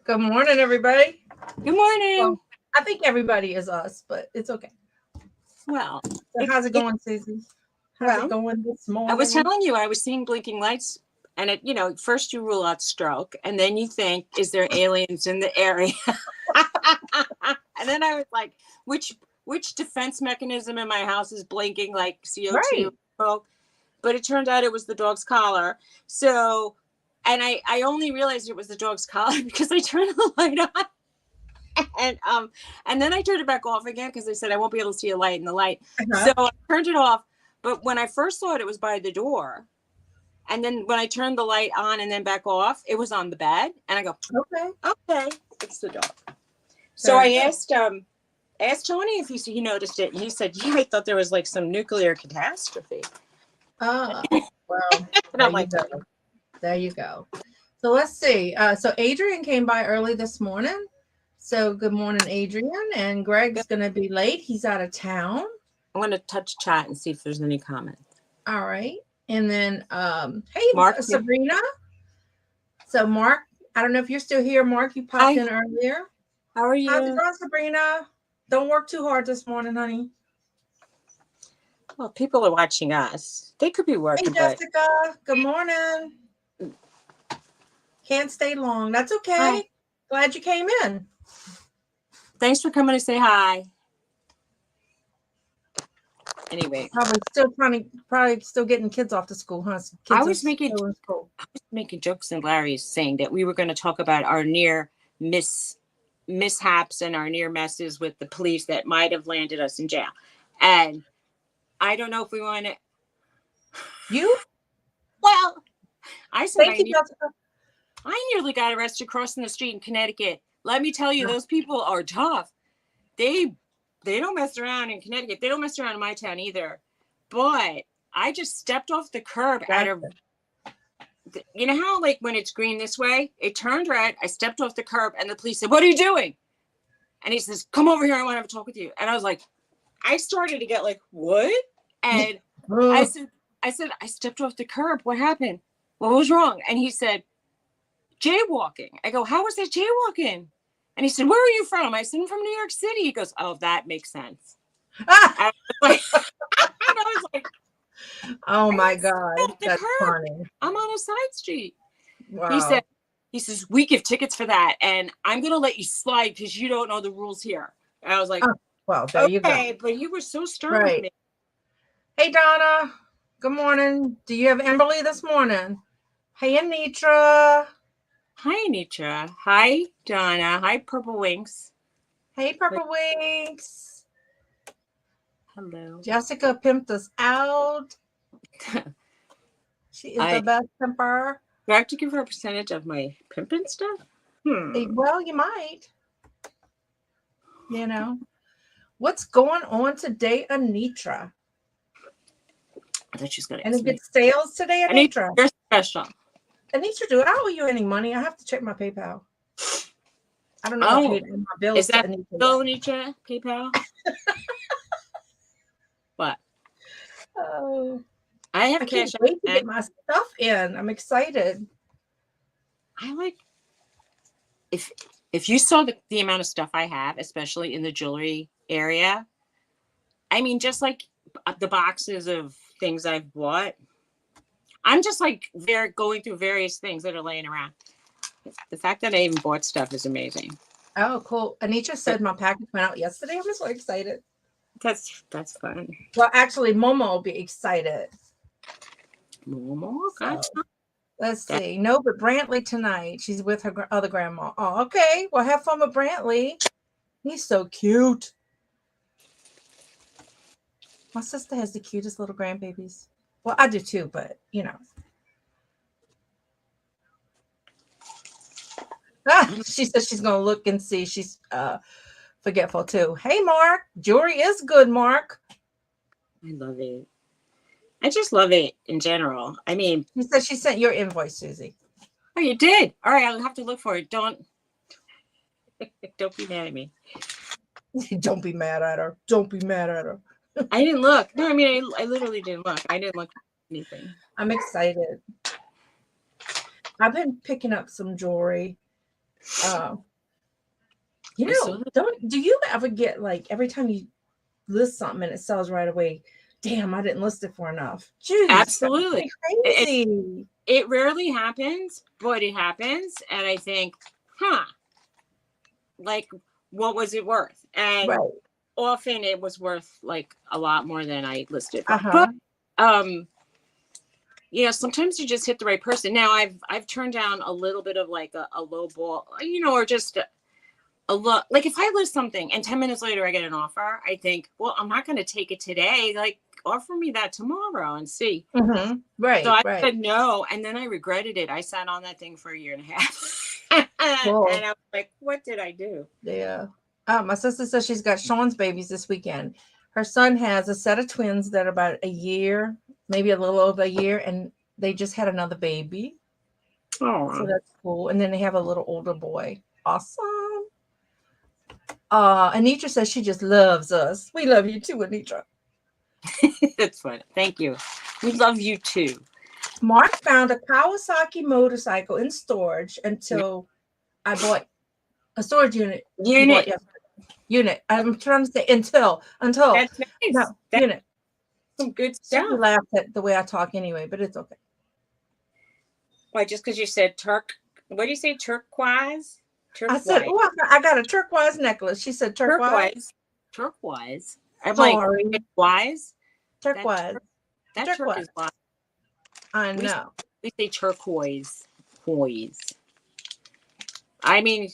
Good morning, everybody. Good morning. Well, I think everybody is us, but it's okay. Well, So how's it going, Susie? How's it well, going this I was morning? telling you I was seeing blinking lights, and first you rule out stroke, and then you think, is there aliens in the area? And then I was like, which defense mechanism in my house is blinking like CO2? Right. But it turned out it was the dog's collar. So, and I only realized it was the dog's collar because I turned the light on. And then I turned it back off again because they said I won't be able to see a light in the light. Uh-huh. So I turned it off. But when I first saw it, it was by the door. And then when I turned the light on and then back off, it was on the bed. And I go, Okay. okay, it's the dog. So Very I good. asked Tony if he noticed it. And he said, yeah, I thought there was like some nuclear catastrophe. Well, And there I'm you like, go. There you go. So let's see. So Adrian came by early this morning. So good morning, Adrian. And Greg's going to be late. He's out of town. I'm going to touch chat and see if there's any comments. All right. And then, hey, Mark, Sabrina. So Mark, I don't know if you're still here. Mark, you popped hi, in earlier. how are How's it you? going, Sabrina? Don't work too hard this morning, honey. Well, people are watching us. They could be Hey, working, but Jessica. Good morning. Can't stay long. That's hi. okay. Glad you came in. Thanks for coming to say hi. Anyway, Probably still getting kids off to school, huh? Kids I are was making still in school. jokes and Larry's saying that we were going to talk about our near mishaps and our near messes with the police that might have landed us in jail. And I don't know if we want to. You? Well, I said Thank you, Jessica. I nearly got arrested crossing the street in Connecticut. Let me tell you, those people are tough. They don't mess around in Connecticut. They don't mess around in my town either. But I just stepped off the curb at a. You know how like when it's green this way, it turned red. I stepped off the curb, and the police said, "What are you doing?" And he says, "Come over here. I want to have a talk with you." And I was like, I started to get like, "What?" And I said, I stepped off the curb. What happened? What was wrong? And he said, jaywalking. I go, how was that jaywalking? And he said, where are you from? I said, I'm from New York City. He goes, oh, that makes sense. I was like, oh my God, that's curb. funny. I'm on a side street. Wow. He says, we give tickets for that, and I'm gonna let you slide because you don't know the rules here. And I was like, well, there you go. But you were so stern Right. with me. Hey, Donna. Good morning. Do you have Emberly this morning? Hey, Anitra. Hi, Anitra. Hi, Donna. Hi, Purple Winks. Hey, Purple Winks. Hello. Jessica pimped us out. She is the best pimper. Do I have to give her a percentage of my pimping stuff? Well, you might. You know. What's going on today, Anitra? I thought she was going to Any ask me. good sales today, Anitra? You're special. Anitra, do I owe you any money? I have to check my PayPal. I don't know if I paid my bills. Is that still Anitra, PayPal? What? Oh, I have I cash. can't wait to get my stuff in. I'm excited. I like if you saw the amount of stuff I have, especially in the jewelry area. I mean, just like the boxes of things I've bought. I'm just like going through various things that are laying around. The fact that I even bought stuff is amazing. Oh, cool. Anitra said my package went out yesterday. I'm so excited. That's fun. Well, actually, Momo will be excited. Momo? So, let's see. No, but Brantley tonight. She's with her other grandma. Oh, okay. Well, have fun with Brantley. He's so cute. My sister has the cutest little grandbabies. Well, I do too, but you know. She says she's gonna look and see. She's forgetful too. Hey, Mark, jewelry is good, Mark. I love it. I just love it in general. I mean, she said she sent your invoice, Suzy. Oh, you did? All right, I'll have to look for it. Don't be mad at me. Don't be mad at her. Don't be mad at her. I didn't look. No, I mean, I literally didn't look. I didn't look for anything. I'm excited. I've been picking up some jewelry. Uh, do you ever get like every time you list something and it sells right away? Damn, I didn't list it for enough. Jeez, Absolutely. crazy. It rarely happens, but it happens. And I think, like, what was it worth? And often it was worth like a lot more than I listed. But sometimes you just hit the right person. Now I've turned down a little bit of like a low ball, or just a lot. Like if I list something and 10 minutes later I get an offer, I think, well, I'm not going to take it today. Like offer me that tomorrow and see. Right. So I said no, and then I regretted it. I sat on that thing for a year and a half, and I was like, "What did I do?" Yeah. My sister says she's got Sean's babies this weekend. Her son has a set of twins that are about a year, maybe a little over a year, and they just had another baby. Oh, so that's cool. And then they have a little older boy. Awesome. Anitra says she just loves us. We love you too, Anitra. That's fun. Thank you. We love you too. Mark found a Kawasaki motorcycle in storage until I bought a storage unit. Unit. I'm trying to say until. That's nice. No, unit. Some good stuff. She laughed at the way I talk anyway, but it's okay. Why? Just because you said what do you say? Turquoise? I said, oh, I got a turquoise necklace. She said turquoise. Turquoise. I'm sorry. Like, wise? Turquoise. That turquoise is wise. I know. We say turquoise. I mean,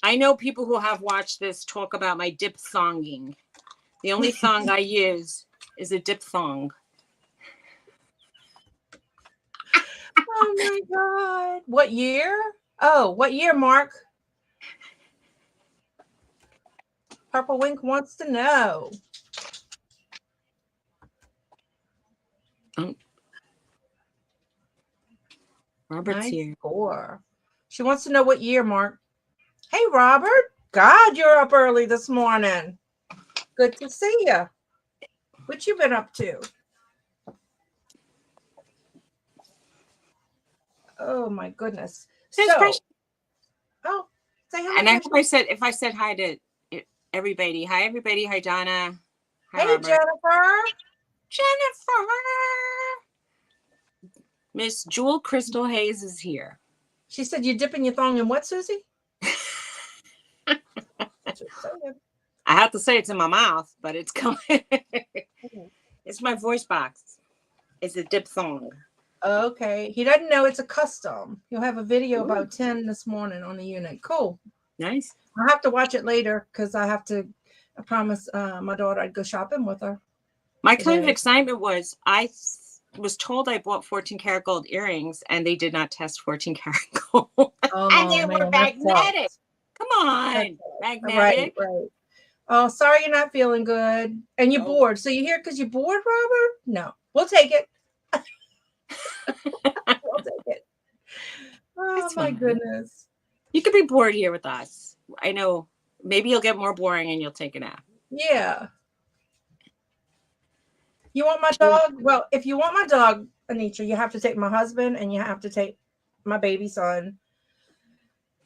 I know people who have watched this talk about my diphthonging. The only thong I use is a diphthong. Oh my God. What year? Oh, what year, Mark? Purple Wink wants to know. Robert's here. Score. She wants to know what year, Mark. Hey, Robert. God, you're up early this morning. Good to see you. What you been up to? Oh my goodness. Say hi. And if I said hi to everybody. Hi, everybody. Hi, Donna. Hi, hey, Robert. Jennifer. Miss Jewel Crystal Hayes is here. She said you're dipping your thong in what, Suzy? I have to say it's in my mouth, but it's coming. It's my voice box. It's a diphthong. Okay. He doesn't know it's a custom. He'll have a video about 10 this morning on the unit. Cool. Nice. I'll have to watch it later because I promised my daughter I'd go shopping with her. My kind of excitement was I was told I bought 14 karat gold earrings and they did not test 14 karat gold. And they were magnetic. Come on. Magnetic. Right. Oh, sorry you're not feeling good. And you're bored. So you're here because you're bored, Robert? No. We'll take it. We'll take it. Oh, my goodness. You could be bored here with us. I know. Maybe you'll get more boring and you'll take a nap. Yeah. You want my dog? Well, if you want my dog, Anitra, you have to take my husband and you have to take my baby son.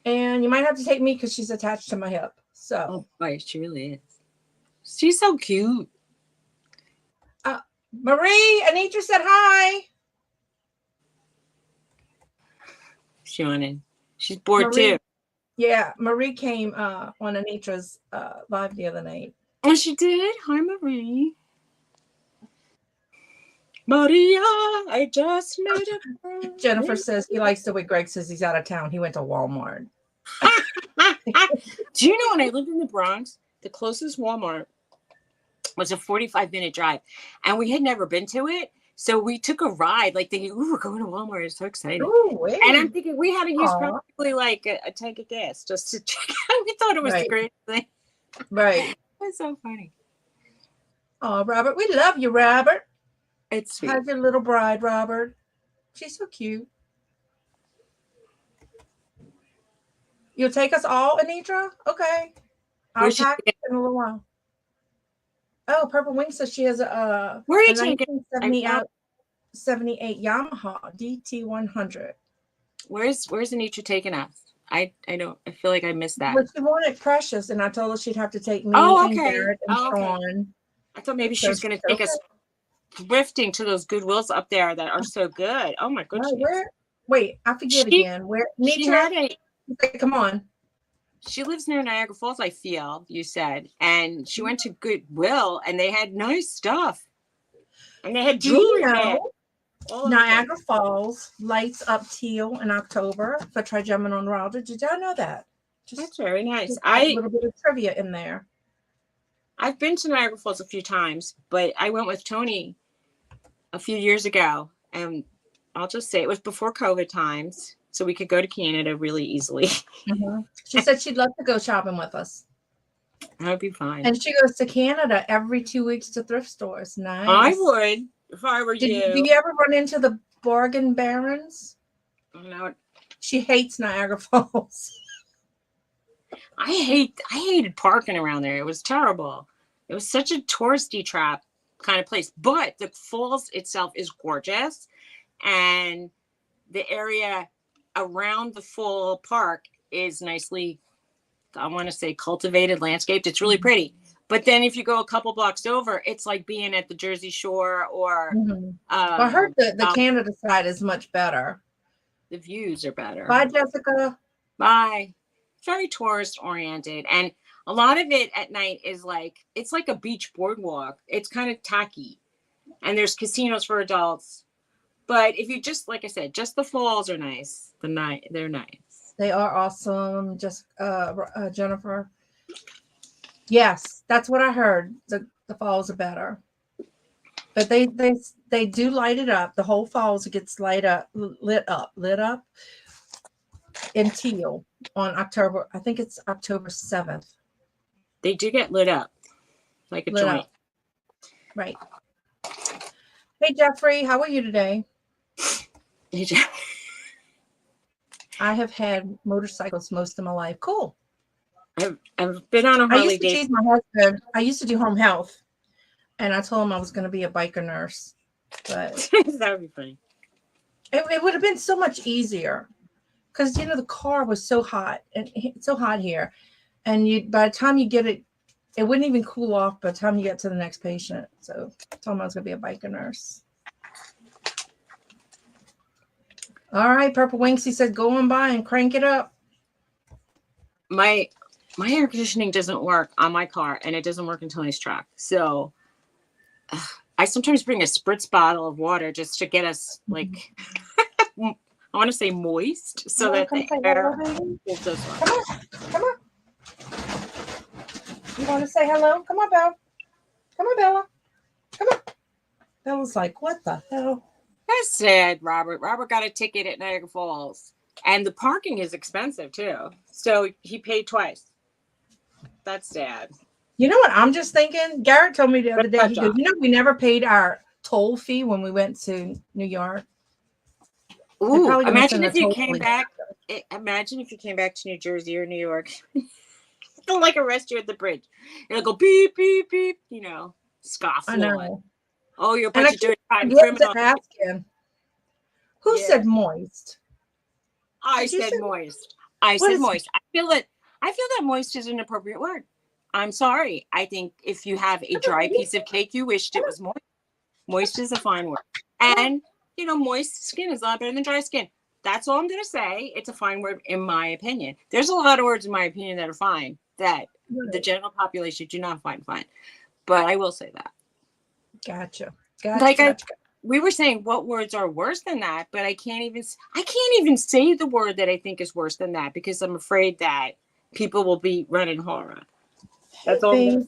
And you might have to take me because she's attached to my hip. So. Oh, boy, she really is. She's so cute. Marie, Anitra said hi. She's bored too. Yeah, Marie came on Anitra's live the other night. Oh, she did? Hi, Marie. Maria, I just made it. Jennifer says he likes the way Greg says he's out of town. He went to Walmart. Do you know when I lived in the Bronx, the closest Walmart was a 45-minute drive, and we had never been to it. So we took a ride, like thinking, "Ooh, we're going to Walmart! It's so exciting!" And I'm thinking we had to use probably like a tank of gas just to check out. We thought it was the greatest thing. Right. It's so funny. Oh, Robert, we love you, Robert. It's sweet. How's your little bride, Robert? She's so cute. You'll take us all, Anitra? Okay. I'll pack in a little while. Oh, Purple Wing says she has a 1978 Yamaha DT100. Where's Anitra taking us? I feel like I missed that. But she wanted Precious, and I told her she'd have to take me Oh, and okay. Garrett and Oh, okay. Sean. I thought maybe she So was going to she take us thrifting to those Goodwills up there that are so good. Oh my goodness. Wait, I forget again. Where she Nitra? had Come on. She lives near Niagara Falls, I feel, you said. And she went to Goodwill and they had nice stuff. And they had jewelry there. Niagara Falls lights up teal in October for trigeminal neuralgia. Did y'all know that? That's very nice. A little bit of trivia in there. I've been to Niagara Falls a few times, but I went with Tony a few years ago. And I'll just say it was before COVID times. So we could go to Canada really easily. Mm-hmm. She said she'd love to go shopping with us. That would be fine. And she goes to Canada every 2 weeks to thrift stores. Nice. I would if I were you. Do you ever run into the bargain barons? No. She hates Niagara Falls. I hated parking around there. It was terrible. It was such a touristy trap kind of place. But the falls itself is gorgeous. And the area around the full park is nicely, I want to say, cultivated, landscaped. It's really pretty. But then if you go a couple blocks over, it's like being at the Jersey Shore or I heard the Canada side is much better. The views are better. Bye, Jessica. Bye. Very tourist oriented. And a lot of it at night is like, it's like a beach boardwalk. It's kind of tacky. And there's casinos for adults. But if you just, like I said, just the falls are nice. They're nice. They are awesome. Just Jennifer. Yes, that's what I heard. The falls are better. But they do light it up. The whole falls gets lit up in teal on October. I think it's October 7th. They do get lit up like a joint. Up. Right. Hey Jeffrey, how are you today? I have had motorcycles most of my life. Cool. I've been on a Harley Davidson. My husband. I used to do home health, and I told him I was going to be a biker nurse. But that would be funny. It would have been so much easier because the car was so hot and it's so hot here, and by the time you get it, it wouldn't even cool off by the time you get to the next patient. So I told him I was going to be a biker nurse. All right, Purple Wings. He said, "Go on by and crank it up." My air conditioning doesn't work on my car, and it doesn't work in Tony's truck. So I sometimes bring a spritz bottle of water just to get us like I want to say moist, so that the air does work. Come on. You want to say hello? Come on, Bella. Come on, Bella. Come on. Bella's like, what the hell? That's sad, Robert. Robert got a ticket at Niagara Falls. And the parking is expensive, too. So he paid twice. That's sad. You know what I'm just thinking? Garrett told me the other day, he goes, we never paid our toll fee when we went to New York. Ooh, imagine if you came back. Imagine if you came back to New Jersey or New York. They'll like arrest you at the bridge. It'll go beep, beep, beep, scoff. I know. Oh, you're a bunch of dirty criminals. Who said moist? I said moist. I said moist. I feel that moist is an appropriate word. I'm sorry. I think if you have a dry piece of cake, you wished it was moist. Moist is a fine word. And, moist skin is a lot better than dry skin. That's all I'm going to say. It's a fine word in my opinion. There's a lot of words in my opinion that are fine that the general population do not find fine. But I will say that. Gotcha. We were saying what words are worse than that, but I can't even say the word that I think is worse than that because I'm afraid that people will be running horror. That's all.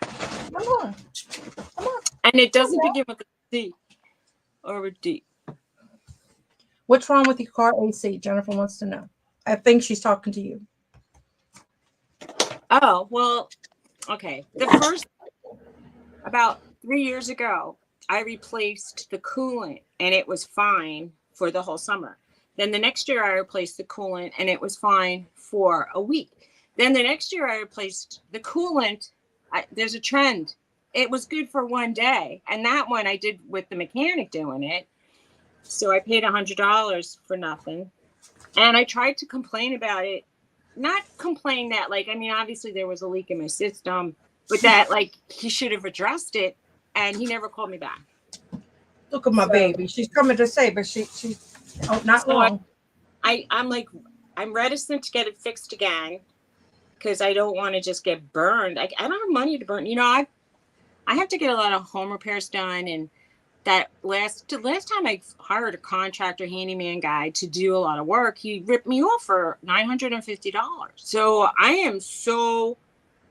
Come on. And it doesn't begin with a C or a D. What's wrong with your car AC? Jennifer wants to know. I think she's talking to you. Oh, well, okay. About 3 years ago, I replaced the coolant and it was fine for the whole summer. Then the next year I replaced the coolant and it was fine for a week. Then the next year I replaced the coolant. There's a trend. It was good for one day. And that one I did with the mechanic doing it. So I paid $100 for nothing. And I tried to complain about it. Not complain that, like, I mean, obviously there was a leak in my system, but that, like, he should have addressed it. And he never called me back. Look at my baby. She's coming to say, but not So long. I'm like, I'm reticent to get it fixed again because I don't want to just get burned. I don't have money to burn. You know, I have to get a lot of home repairs done, and that last time I hired a contractor handyman guy to do a lot of work, he ripped me off for $950. So I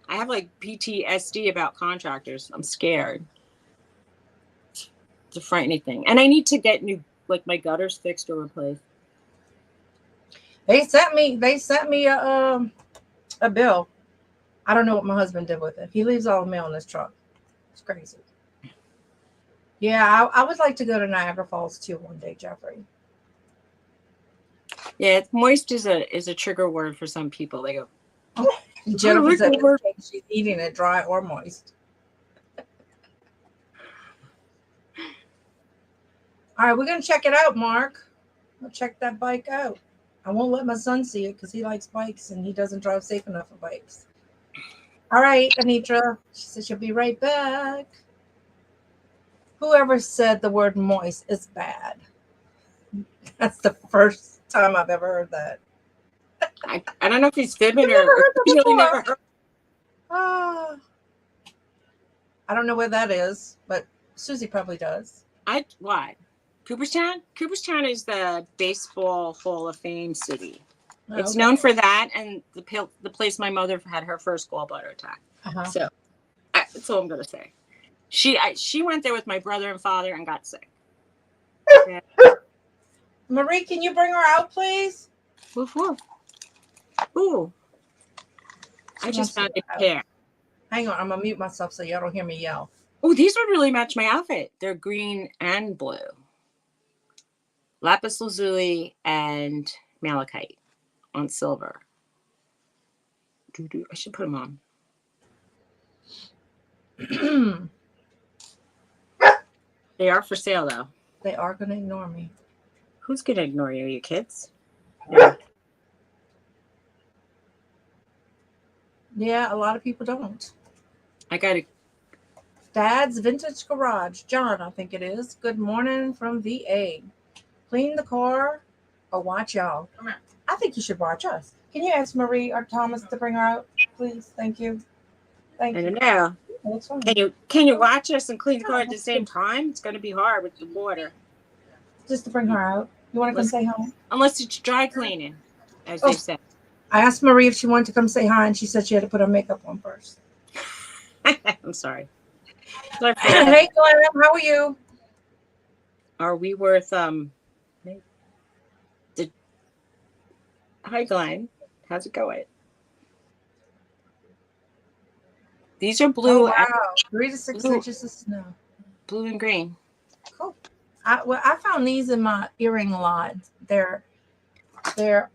have like PTSD about contractors. I'm scared. It's a frightening thing. And I need to get new, like, my gutters fixed or replaced. They sent me a bill. I don't know what my husband did with it. He leaves all the mail in his truck. It's crazy. Yeah, I would like to go to Niagara Falls too one day, Jeffrey. Yeah, moist is a trigger word for some people. They go, Jennifer said she's eating it dry or moist. All right, we're gonna check it out, Mark. We'll check that bike out. I won't let my son see it because he likes bikes and he doesn't drive safe enough for bikes. All right, Anitra. She said she'll be right back. Whoever said the word moist is bad. That's the first time I've ever heard that. I don't know if he's fibbing I've never or heard that really before. never heard. I don't know where that is, but Suzy probably does. What? Cooperstown? Cooperstown is the baseball Hall of Fame city. Oh, it's okay. known for that and the place my mother had her first gallbladder attack. Uh-huh. So that's all I'm going to say. She went there with my brother and father and got sick. Yeah. Marie, can you bring her out, please? Woof, woof. Ooh. I just found a pair. Hang on, I'm going to mute myself so y'all don't hear me yell. Oh, these would really match my outfit. They're green and blue. Lapis lazuli and malachite on silver. I should put them on. They are for sale, though. They are going to ignore me. Who's going to ignore you? You kids? Yeah, a lot of people don't. I got it. Dad's Vintage Garage. John, I think it is. Good morning from VA. Clean the car or watch y'all. Come here. I think you should watch us. Can you ask Marie or Thomas to bring her out, please? Thank you. Thank you. I don't know. Can you watch us and clean the car at the same time? It's going to be hard with the water. Just to bring her out. You want to come say hi? Unless it's dry cleaning, as they said. I asked Marie if she wanted to come say hi, and she said she had to put her makeup on first. I'm sorry. Hey, Glenn, how are you? Are we worth Hi, Glenn. How's it going? These are blue. Oh, wow. 3 to 6 inches of snow. Blue and green. Cool. I found these in my earring lot. They're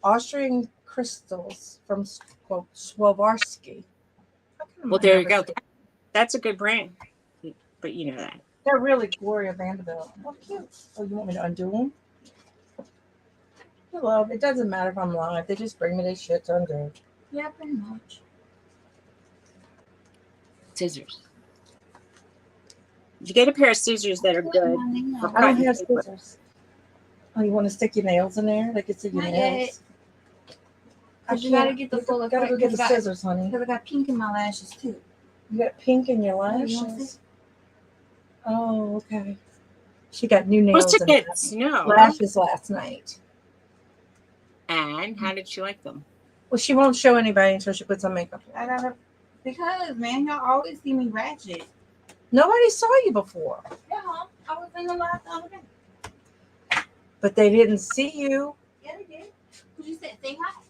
Austrian crystals from Swarovski. Well, there you go. That's a good brand. But you know that. They're really Gloria Vanderbilt. Oh, cute. Oh, you want me to undo them? Hello. It doesn't matter if I'm live. They just bring me this shit to undo. Yeah, pretty much. Scissors. You get a pair of scissors that are good. I don't have scissors. Oh, you want to stick your nails in there? They can see your nails. You gotta get the full. Gotta go get the scissors, honey. Because I got pink in my lashes too. You got pink in your lashes. Oh, okay. She got new nails and lashes last night. And how did she like them? Well, she won't show anybody until she puts on makeup. Because, man, y'all always see me ratchet. Nobody saw you before. Yeah, I was in the lot the other day. But they didn't see you. Yeah, they did. Because you said say hi.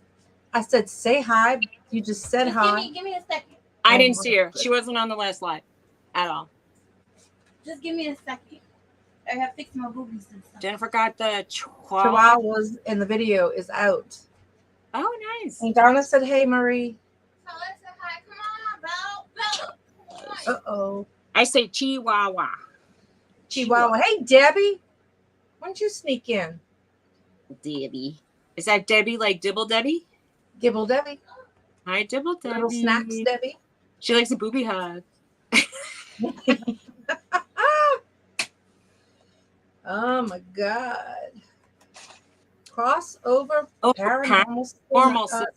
I said say hi. You just said hi. Give me a second. I didn't see her. She wasn't on the last live at all. Just give me a second. I have fixed my boobies and stuff. Jennifer got the Chihuahuas in the video is out. Oh, nice. And Donna said, hey, Marie. So let's say hi. Come on, Belle. Uh-oh. I say Chihuahua. Chihuahua. Hey, Debbie. Why don't you sneak in? Debbie. Is that Debbie like Dibble Debbie? Gibble Debbie. Hi, Dibble Debbie. Little snacks, Debbie. She likes a booby hug. Oh my God. Crossover paranormal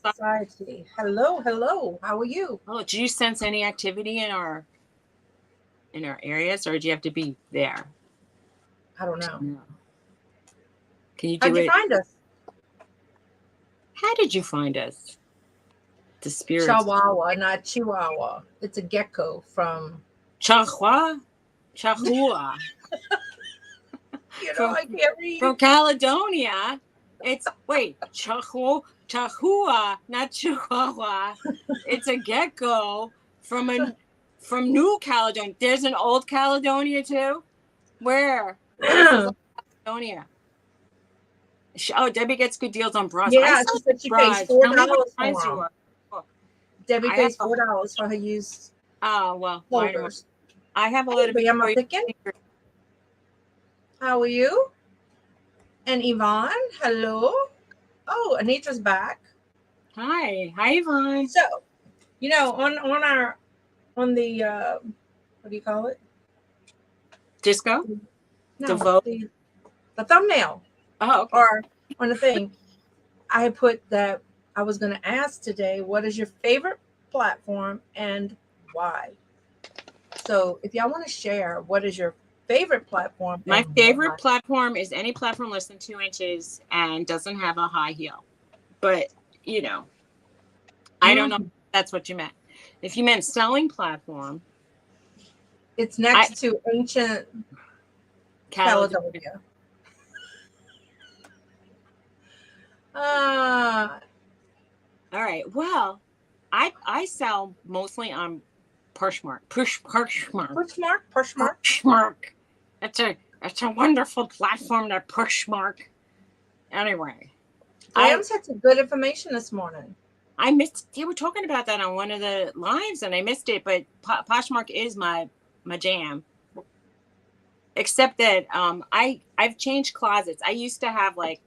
society. Hello, hello. How are you? Oh, do you sense any activity in our areas, or do you have to be there? I don't know. No. Can you do How'd you it? find us? How did you find us? The spirits. Chihuahua, not Chihuahua. It's a gecko from Chahua. you know, I can't read. From Caledonia. It's Chahua, not Chihuahua. It's a gecko from New Caledonia. There's an old Caledonia too. Where? Caledonia. Oh, Debbie gets good deals on bras. Yeah, she said she pays $4 for them. Debbie pays $4 for her used. Oh well, clovers. I have a lot of. Am I picking? How are you? And Yvonne, hello. Oh, Anita's back. Hi, Yvonne. So, you know, on the what do you call it? Disco. No, vote? the thumbnail. Oh, okay. Or on the thing, I put that I was going to ask today, what is your favorite platform and why? So if y'all want to share, what is your favorite platform? My favorite platform is any platform less than 2 inches and doesn't have a high heel. But, you know, I don't know if that's what you meant. If you meant selling platform. It's next to ancient Caledonia. All right. Well, I sell mostly on Pushmark. Pushmark. It's a wonderful platform, that Pushmark. Anyway, Grams had some good information this morning. I missed. They were talking about that on one of the lives, and I missed it. But Poshmark is my jam. Except that I've changed closets. I used to have like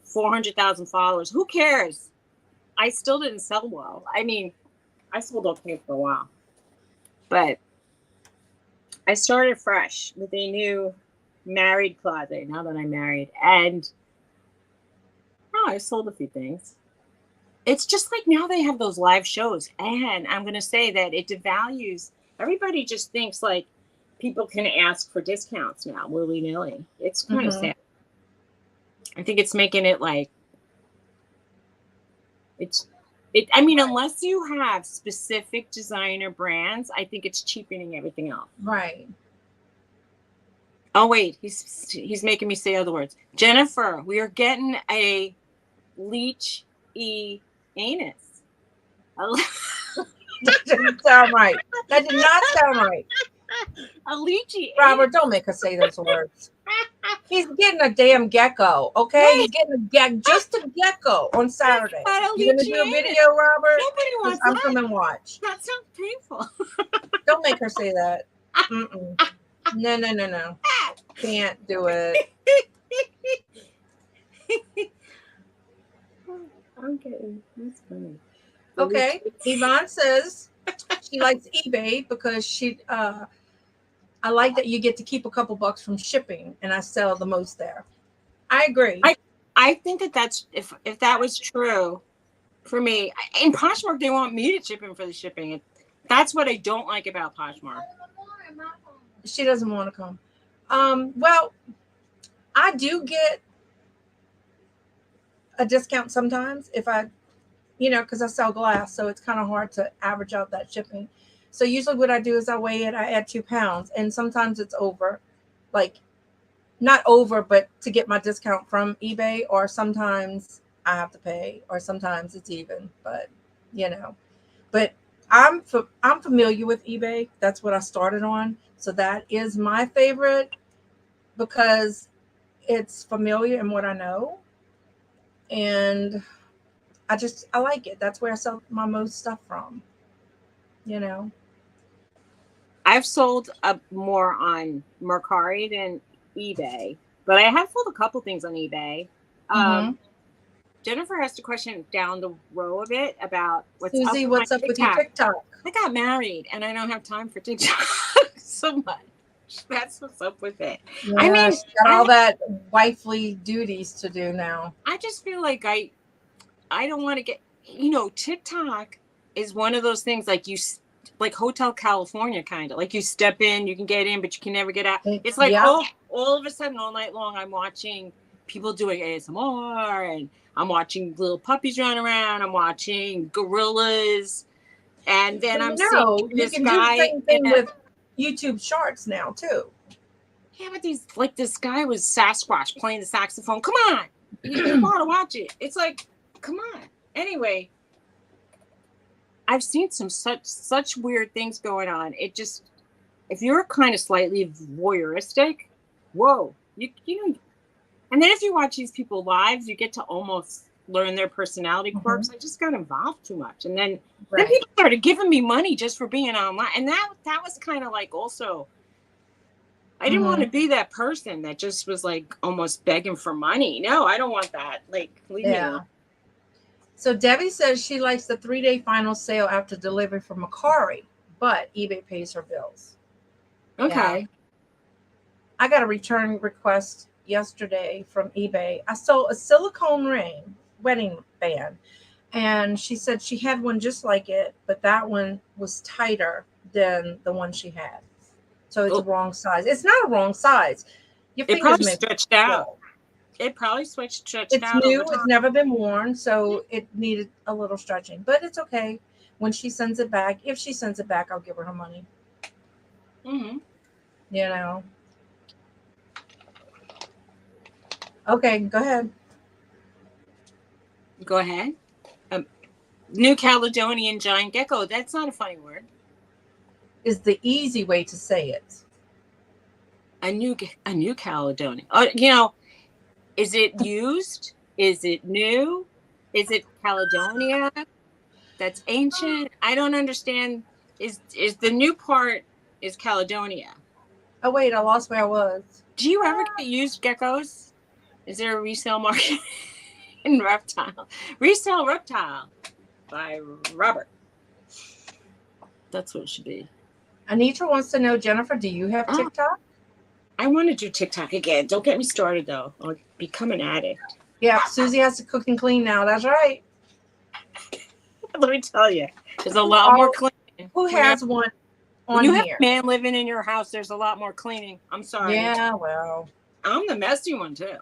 400,000 followers. Who cares? I still didn't sell well. I mean, I sold okay for a while, but I started fresh with a new married closet now that I'm married, and I sold a few things. It's just like now they have those live shows, and I'm going to say that it devalues. Everybody just thinks like people can ask for discounts now willy-nilly. It's kind of sad. I think it's making it like I mean, unless you have specific designer brands, I think it's cheapening everything else. Right. Oh wait, he's making me say other words. Jennifer, we are getting a leech-y anus. That didn't sound right. That did not sound right. A leechy. Robert, don't make us say those words. He's getting a damn gecko, okay? Wait. He's getting just a gecko on Saturday. You gonna do a video, Robert? Nobody wants I'm that. coming watch. That sounds painful. Don't make her say that. Mm-mm. No. Can't do it. Okay, that's funny. Okay. Yvonne says she likes eBay because I like that you get to keep a couple bucks from shipping, and I sell the most there. I agree. I think that's if that was true for me. In Poshmark, they want me to chip in for the shipping. That's what I don't like about Poshmark. She doesn't want to come. Well, I do get a discount sometimes if I, because I sell glass, so it's kind of hard to average out that shipping. So usually what I do is I weigh it, I add 2 pounds, and sometimes it's over, like not over, but to get my discount from eBay, or sometimes I have to pay, or sometimes it's even, but but I'm familiar with eBay. That's what I started on. So that is my favorite because it's familiar in what I know. And I like it. That's where I sell my most stuff from, I've sold more on Mercari than eBay, but I have sold a couple things on eBay. Mm-hmm. Jennifer asked a question down the row of it about Suzy, what's up with your TikTok? I got married and I don't have time for TikTok so much. That's what's up with it. Yeah, I mean, she's got all that wifely duties to do now. I just feel like I don't want to get, TikTok is one of those things like Hotel California, kind of like you step in, you can get in, but you can never get out. It's like, yeah. all of a sudden, all night long, I'm watching people doing ASMR, and I'm watching little puppies run around. I'm watching gorillas, and then I'm seeing you this can guy. do the same thing with YouTube Shorts now too. Yeah, but this guy was Sasquatch playing the saxophone. Come on, you want to watch it? It's like, come on. Anyway, I've seen some such weird things going on. It just, if you're kind of slightly voyeuristic, whoa, you know. And then if you watch these people lives, you get to almost learn their personality quirks. I just got involved too much, and then people started giving me money just for being online, and that was kind of like also. I didn't want to be that person that just was like almost begging for money. No, I don't want that. Like, leave me alone. So Debbie says she likes the 3-day final sale after delivery from Macari, but eBay pays her bills. Okay. Yeah. I got a return request yesterday from eBay. I sold a silicone ring, wedding band, and she said she had one just like it, but that one was tighter than the one she had. So it's a wrong size. It's not a wrong size. Your fingers probably may stretched out. It probably stretched out. It's new. It's never been worn, so it needed a little stretching. But it's okay. When she sends it back, if she sends it back, I'll give her money. Mm-hmm. You know. Okay, go ahead. Go ahead. New Caledonian giant gecko. That's not a funny word. Is the easy way to say it. A new Caledonian. Is it used? Is it new? Is it Caledonia? That's ancient. I don't understand. Is the new part is Caledonia? Oh wait, I lost where I was. Do you ever get used geckos? Is there a resale market in reptile? Resale reptile by Robert. That's what it should be. Anitra wants to know, Jennifer, do you have TikTok? I want to do TikTok again. Don't get me started, though. I'll become an addict. Yeah, Suzy has to cook and clean now. That's right. Let me tell you, there's a lot more cleaning. Who has one on when you here? Have a man living in your house, there's a lot more cleaning. I'm sorry. Yeah, well. I'm the messy one, too.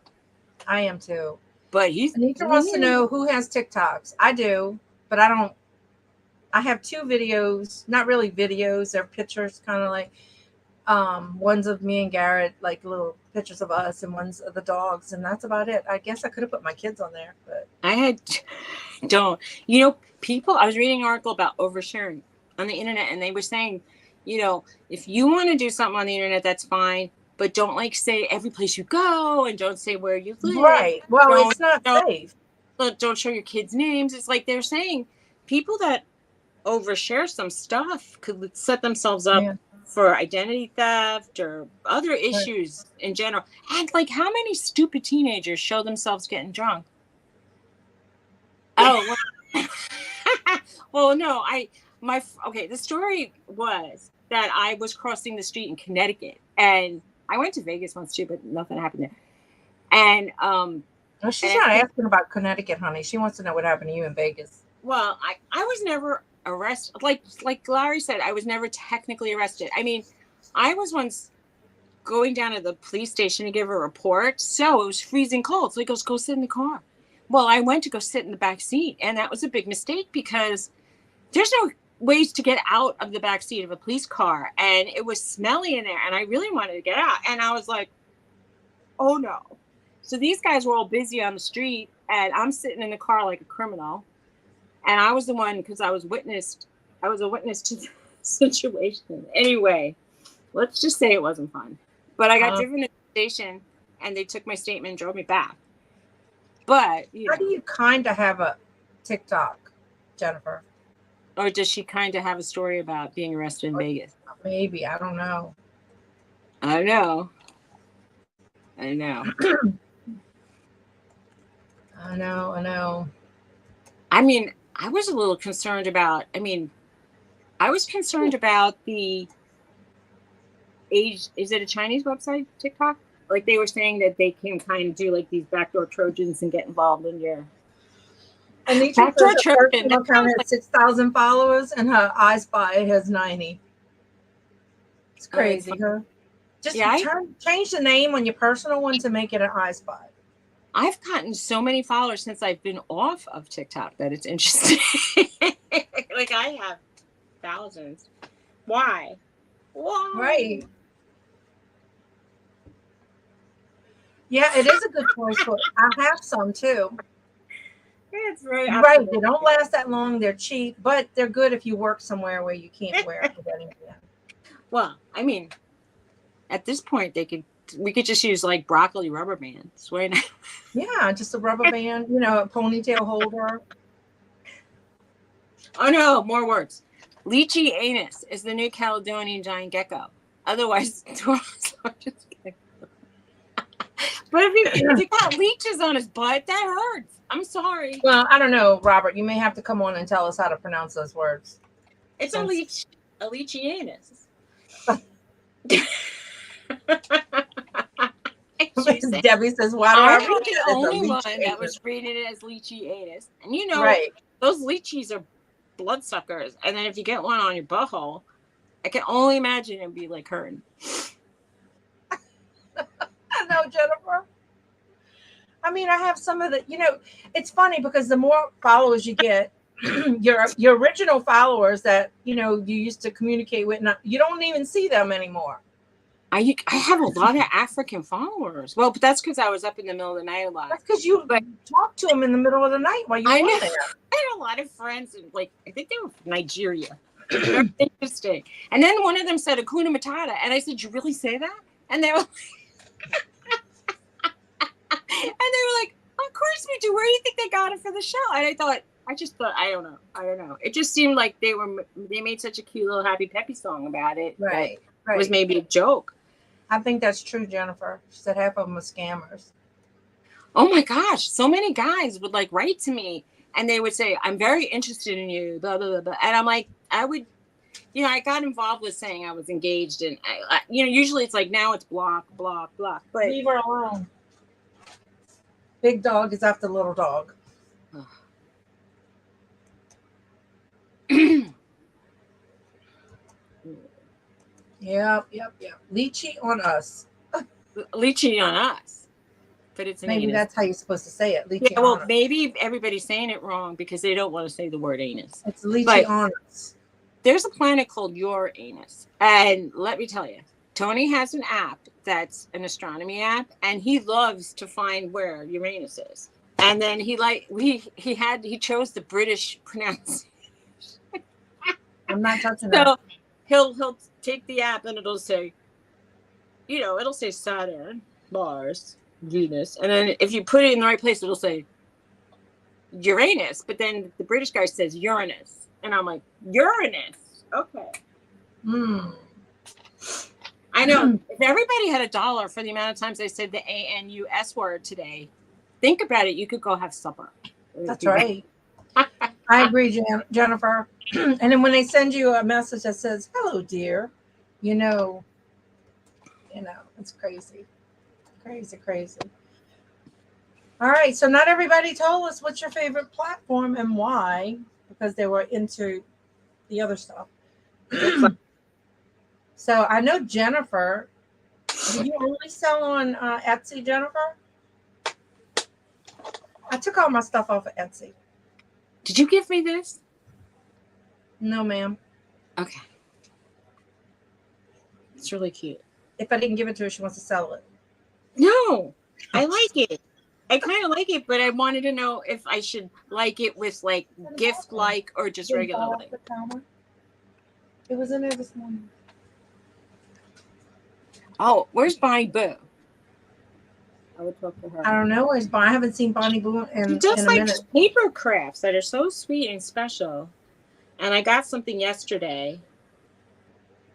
I am, too. But Anitra wants to know who has TikToks. I do, but I don't. I have 2 videos, not really videos. They're pictures, kind of like one's of me and Garrett, like little pictures of us, and one's of the dogs, and that's about it. I guess I could have put my kids on there, but I people, I was reading an article about oversharing on the internet, and they were saying, if you want to do something on the internet, that's fine, but don't say every place you go, and don't say where you live. Right. Well, it's not safe. Don't show your kids' names. It's like they're saying people that overshare some stuff could set themselves up for identity theft or other issues in general. And like, how many stupid teenagers show themselves getting drunk? Oh, well, no, the story was that I was crossing the street in Connecticut, and I went to Vegas once too, but nothing happened there. And she's not asking about Connecticut, honey. She wants to know what happened to you in Vegas. Well, I was never arrested. Like Larry said, I was never technically arrested. I mean, I was once going down to the police station to give a report. So it was freezing cold. So he goes, go sit in the car. Well, I went to go sit in the back seat, and that was a big mistake because there's no ways to get out of the back seat of a police car, and it was smelly in there, and I really wanted to get out, and I was like, oh no. So these guys were all busy on the street, and I'm sitting in the car like a criminal, and I was the one, because I was a witness to the situation. Anyway, let's just say it wasn't fun, but I got driven to the station, and they took my statement and drove me back. But how do you kind of have a TikTok, Jennifer? Or does she kind of have a story about being arrested in Vegas? Maybe. I don't know. I know. I know. I know. I mean, I was a little concerned about, I was concerned about the age. Is it a Chinese website, TikTok? Like they were saying that they can kind of do like these backdoor Trojans and get involved in your Anitra says backdoor her Trojan. personal account has 6,000 followers and her I Spy has 90. It's crazy, huh? Just change the name on your personal one to make it an I Spy. I've gotten so many followers since I've been off of TikTok that it's interesting. Like I have thousands. Why? Right. Yeah, it is a good choice. For I have some too. It's right. They don't last that long. They're cheap, but they're good if you work somewhere where you can't wear it with anything. Well, I mean, at this point, we could just use like broccoli rubber bands. Why not? Yeah, just a rubber band, a ponytail holder. Oh no, more words. Lychee anus is the new Caledonian giant gecko. Otherwise, but if he got leeches on his butt, that hurts. I'm sorry. Well, I don't know, Robert. You may have to come on and tell us how to pronounce those words. It's a lychee anus. Debbie says, "Why do I read the it?" only one that was reading it as lychee anus, and those lychees are bloodsuckers. And then if you get one on your butthole, I can only imagine it'd be like hurting. I know, Jennifer. I mean, I have some of the, it's funny because the more followers you get, your original followers that, you used to communicate with, you don't even see them anymore. I have a lot of African followers. Well, but that's because I was up in the middle of the night a lot. That's because you talked to them in the middle of the night while you were there. I had a lot of friends, and I think they were from Nigeria. Very interesting. And then one of them said Hakuna Matata, and I said, "You really say that?" And they were like, "Of course we do. Where do you think they got it for the show?" And I just thought, I don't know. It just seemed like they made such a cute little happy peppy song about it. Right. It was maybe a joke. I think that's true, Jennifer. She said half of them are scammers. Oh my gosh. So many guys would write to me and they would say, "I'm very interested in you, blah, blah, blah, blah." And I'm like, I got involved with saying I was engaged, and usually it's like, now it's block, block. But leave her alone. Big dog is after little dog. Yep. Lychee on us. Lychee on us. But it's maybe anus. That's how you're supposed to say it. Lychee on us. Maybe everybody's saying it wrong because they don't want to say the word anus. It's lychee on us. There's a planet called Your Anus. And let me tell you, Tony has an app that's an astronomy app, and he loves to find where Uranus is. And then he chose the British pronunciation. I'm not touching that. So he'll take the app and it'll say, it'll say Saturn, Mars, Venus. And then if you put it in the right place, it'll say Uranus. But then the British guy says Uranus. And I'm like, Uranus. Okay. I know. If everybody had $1 for the amount of times they said the ANUS word today, think about it. You could go have supper. That's right. I agree, Jennifer. And then when they send you a message that says, "Hello, dear," it's crazy. Crazy. All right. So not everybody told us what's your favorite platform and why, because they were into the other stuff. So I know Jennifer, do you only sell on Etsy, Jennifer? I took all my stuff off of Etsy. Did you give me this? No, ma'am. Okay. It's really cute. If I didn't give it to her, she wants to sell it. No, I like it. I kind of like it, but I wanted to know if I should like it with gift or just regular like. It was in there this morning. Oh, where's Bonnie Boo? I would talk to her. I don't know where's Bonnie. I haven't seen Bonnie Boo in She does a minute. paper crafts that are so sweet and special. And I got something yesterday,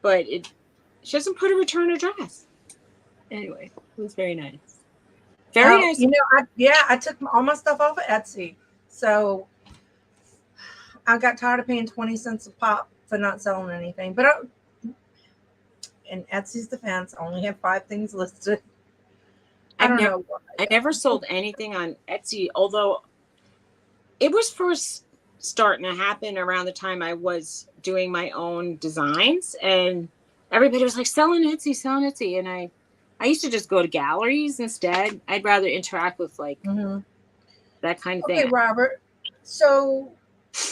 but she doesn't put a return address. Anyway, it was very nice. Very nice. I took all my stuff off of Etsy. So I got tired of paying 20 cents a pop for not selling anything. But in Etsy's defense, I only have 5 things listed. I never sold anything on Etsy, although it was first starting to happen around the time I was doing my own designs, and everybody was like, selling Etsy. And I used to just go to galleries instead. I'd rather interact with like that kind of thing. Okay, Robert. So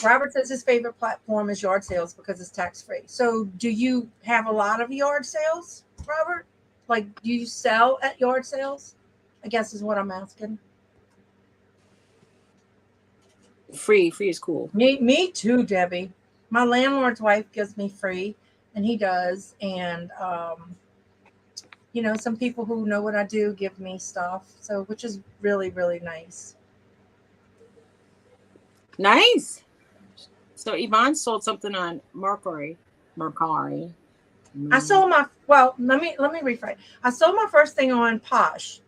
Robert says his favorite platform is yard sales because it's tax-free. So do you have a lot of yard sales, Robert? Like, do you sell at yard sales? I guess is what I'm asking. Free is cool. Me too, Debbie. My landlord's wife gives me free, and he does. And some people who know what I do give me stuff, so which is really, really nice. Nice. So Yvonne sold something on Mercari. I sold let me rephrase. I sold my first thing on Posh,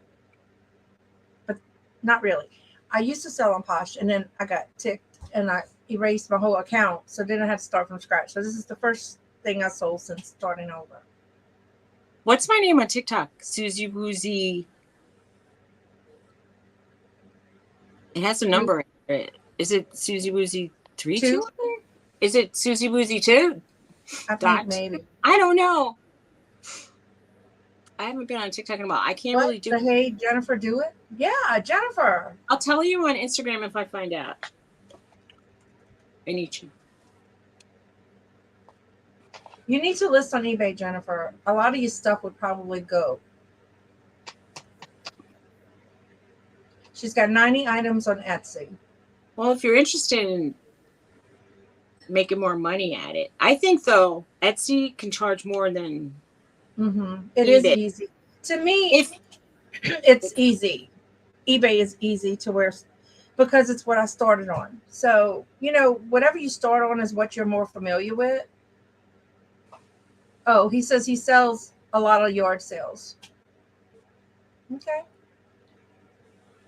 but not really. I used to sell on Posh, and then I got ticked and I erased my whole account. So then I had to start from scratch. So this is the first thing I sold since starting over. What's my name on TikTok? Suzy Woozy. It has a number in it. Is it Suzy Woozy 32? Is it Suzy Woozy 2? I think maybe. I don't know. I haven't been on TikTok in a while. I can't really do it. Hey, Jennifer, do it? Yeah, Jennifer. I'll tell you on Instagram if I find out. I need you. You need to list on eBay, Jennifer. A lot of your stuff would probably go. She's got 90 items on Etsy. Well, if you're interested in making more money at it, I think, though, Etsy can charge more than It is easy. To me, it's easy. eBay is easy to where, because it's what I started on. So, whatever you start on is what you're more familiar with. Oh, he says he sells a lot of yard sales. Okay.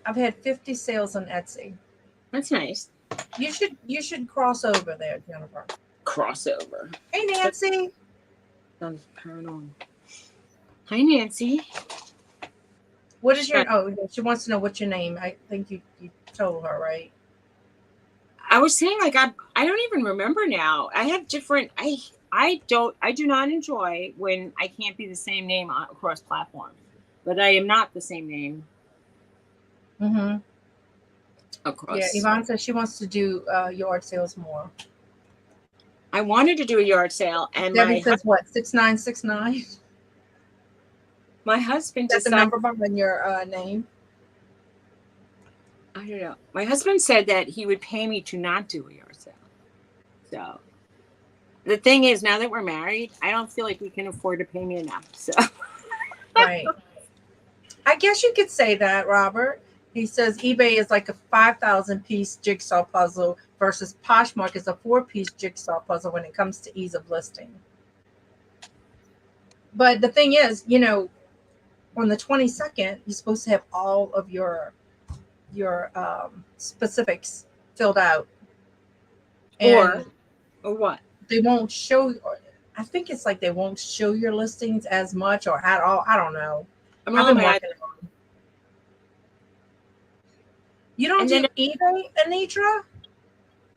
I've had 50 sales on Etsy. That's nice. You should cross over there, Jennifer. Crossover. Hey, Nancy. Sounds paranormal. Hi, Nancy. What is your? Oh, she wants to know what's your name. I think you told her, right? I was saying, like, I don't even remember now. I have different. I do not enjoy when I can't be the same name across platforms, but I am not the same name. Across. Yeah, Yvonne says she wants to do yard sales more. I wanted to do a yard sale, and Debbie says what? 6969. My husband That's the number behind your name. I don't know. My husband said that he would pay me to not do a yard sale. So the thing is, now that we're married, I don't feel like we can afford to pay me enough. So right. I guess you could say that, Robert. He says eBay is like a 5,000 piece jigsaw puzzle versus Poshmark is a 4-piece jigsaw puzzle when it comes to ease of listing. But the thing is, on the 22nd, you're supposed to have all of your specifics filled out. Or what? They won't show. I think it's like they won't show your listings as much or at all. I don't know. I've been working on. You don't do eBay, Anitra?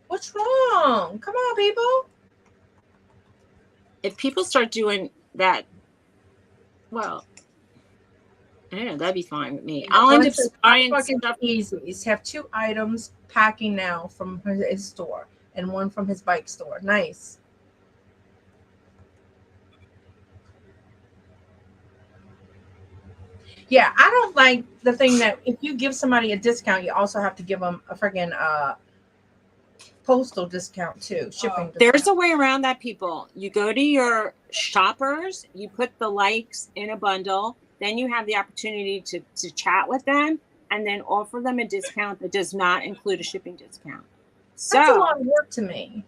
What's wrong? Come on, people. If people start doing that, well, I don't know. That'd be fine with me. I'll end up buying stuff. Easy. Have 2 items packing now from his store and 1 from his bike store. Nice. Yeah, I don't like the thing that if you give somebody a discount, you also have to give them a friggin' postal discount too, shipping discount. There's a way around that, people. You go to your shoppers, you put the likes in a bundle, then you have the opportunity to chat with them and then offer them a discount that does not include a shipping discount. So That's a lot of work to me.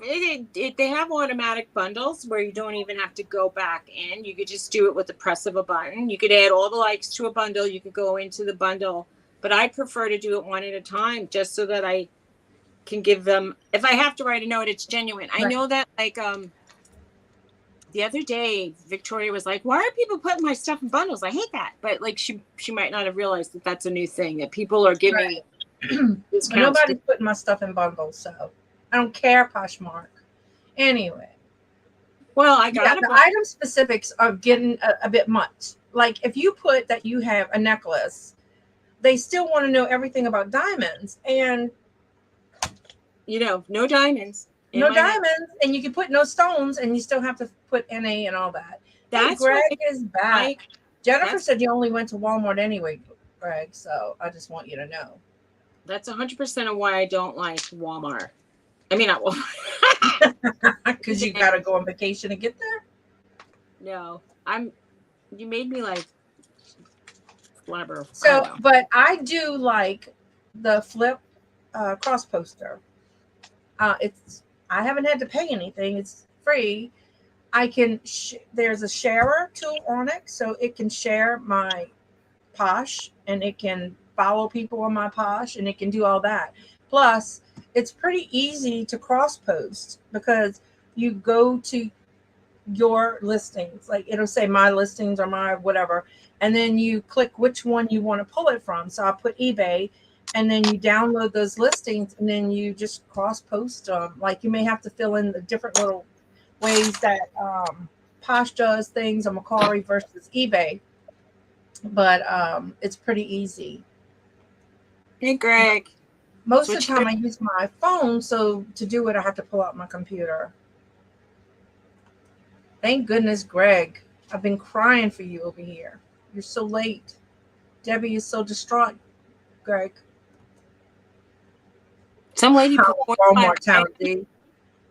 they have automatic bundles where you don't even have to go back in. You could just do it with the press of a button. You could add all the likes to a bundle. You could go into the bundle, but I prefer to do it one at a time just so that I can give them, if I have to write a note, it's genuine. I know that like the other day Victoria was like, why are people putting my stuff in bundles? I hate that. But like she might not have realized that that's a new thing, that people are giving discounts. But nobody's putting my stuff in bundles, so I don't care, Poshmark. Anyway. Well, I got the item specifics are getting a bit much. Like if you put that you have a necklace, they still want to know everything about diamonds, and you know, no diamonds. No diamonds, and you can put no stones, and you still have to put NA and all that. That's hey, Greg is back. Jennifer said you only went to Walmart anyway, Greg, so I just want you to know. That's 100% of why I don't like Walmart. I mean, not Walmart. Because you got to go on vacation to get there? No. You made me like flabber. So, but I do like the flip cross poster. I haven't had to pay anything. It's free. I can, there's a sharer tool on it, so it can share my Posh, and it can follow people on my Posh, and it can do all that. Plus, it's pretty easy to cross post because you go to your listings, like it'll say my listings or my whatever, and then you click which one you want to pull it from. So I put eBay, and then you download those listings, and then you just cross post them. Like you may have to fill in the different little ways that Posh does things on Macquarie versus eBay, but it's pretty easy. Hey, Greg. Most of the time I use my phone, so to do it I have to pull out my computer. Thank goodness, Greg. I've been crying for you over here. You're so late. Debbie is so distraught, Greg. Some lady put Walmart town,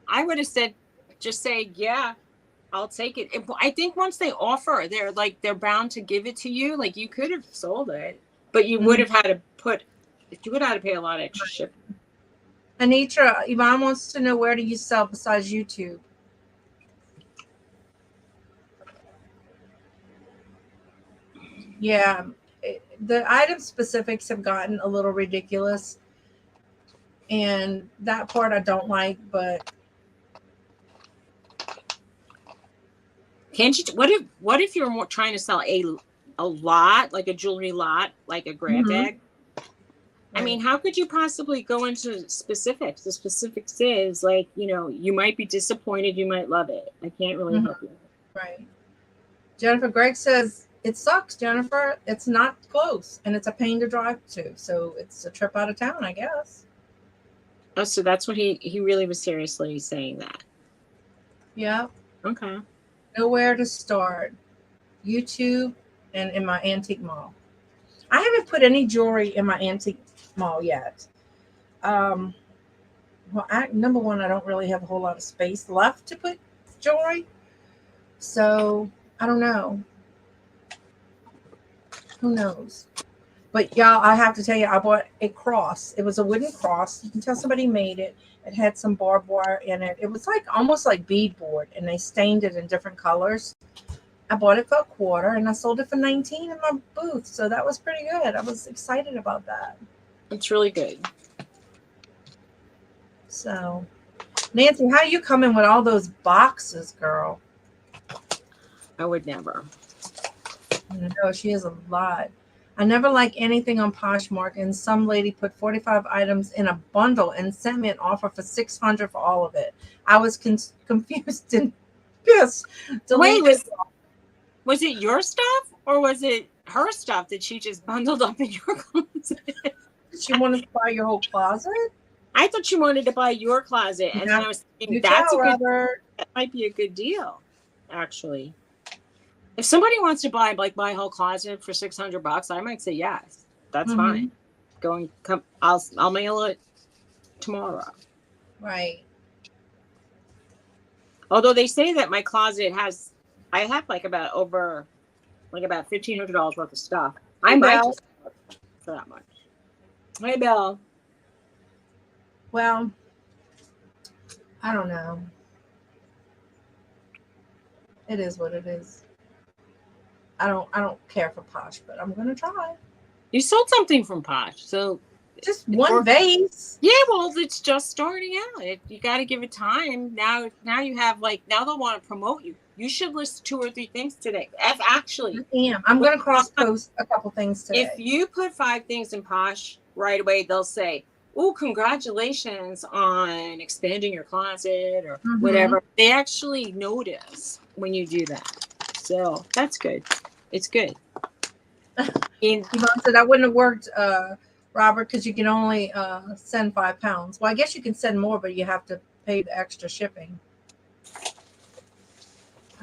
I would have said, just say, yeah, I'll take it. I think once they offer, they're bound to give it to you. Like you could have sold it, but you would have had to you would have had to pay a lot of extra shipping. Anitra, Yvonne wants to know, where do you sell besides YouTube? Yeah, the item specifics have gotten a little ridiculous, and that part I don't like, but can't you? What if you're trying to sell a lot, like a jewelry lot, like a grab bag? I mean, how could you possibly go into specifics? The specifics is like, you might be disappointed, you might love it. I can't really help you. Right. Jennifer, Greg says, it sucks, Jennifer. It's not close, and it's a pain to drive to. So it's a trip out of town, I guess. Oh, so that's what he really was seriously saying that. Yeah. Okay. Nowhere to start. YouTube and in my antique mall. I haven't put any jewelry in my antique mall yet. Well, number one, I don't really have a whole lot of space left to put jewelry. So I don't know. Who knows? But y'all, I have to tell you, I bought a cross. It was a wooden cross. You can tell somebody made it. It had some barbed wire in it. It was like almost like beadboard, and they stained it in different colors. I bought it for $25, and I sold it for $19 in my booth. So that was pretty good. I was excited about that. It's really good. So, Nancy, how you coming with all those boxes, girl? I would never. No, she has a lot. I never like anything on Poshmark, and some lady put 45 items in a bundle and sent me an offer for $600 for all of it. I was confused and pissed. Wait, was it your stuff or was it her stuff that she just bundled up in your closet? She wanted to buy your whole closet? I thought she wanted to buy your closet, and then I was thinking that might be a good deal, actually. If somebody wants to buy my whole closet for $600, I might say yes. That's fine. I'll mail it tomorrow. Right. Although they say that my closet I have about $1,500 worth of stuff. I might just for that much. Hey, Bill. Well, I don't know. It is what it is. I don't care for Posh, but I'm gonna try. You sold something from Posh, so Just one vase. yeah. Well, it's just starting out. You got to give it time. Now you have now they'll want to promote you. You should list 2 or 3 things today. Actually, I'm gonna cross post a couple things today. if you put 5 things in Posh right away, they'll say, "Oh, congratulations on expanding your closet or whatever." They actually notice when you do that, so that's good. It's good. Yvonne said that wouldn't have worked, Robert, because you can only send 5 pounds. Well, I guess you can send more, but you have to pay the extra shipping.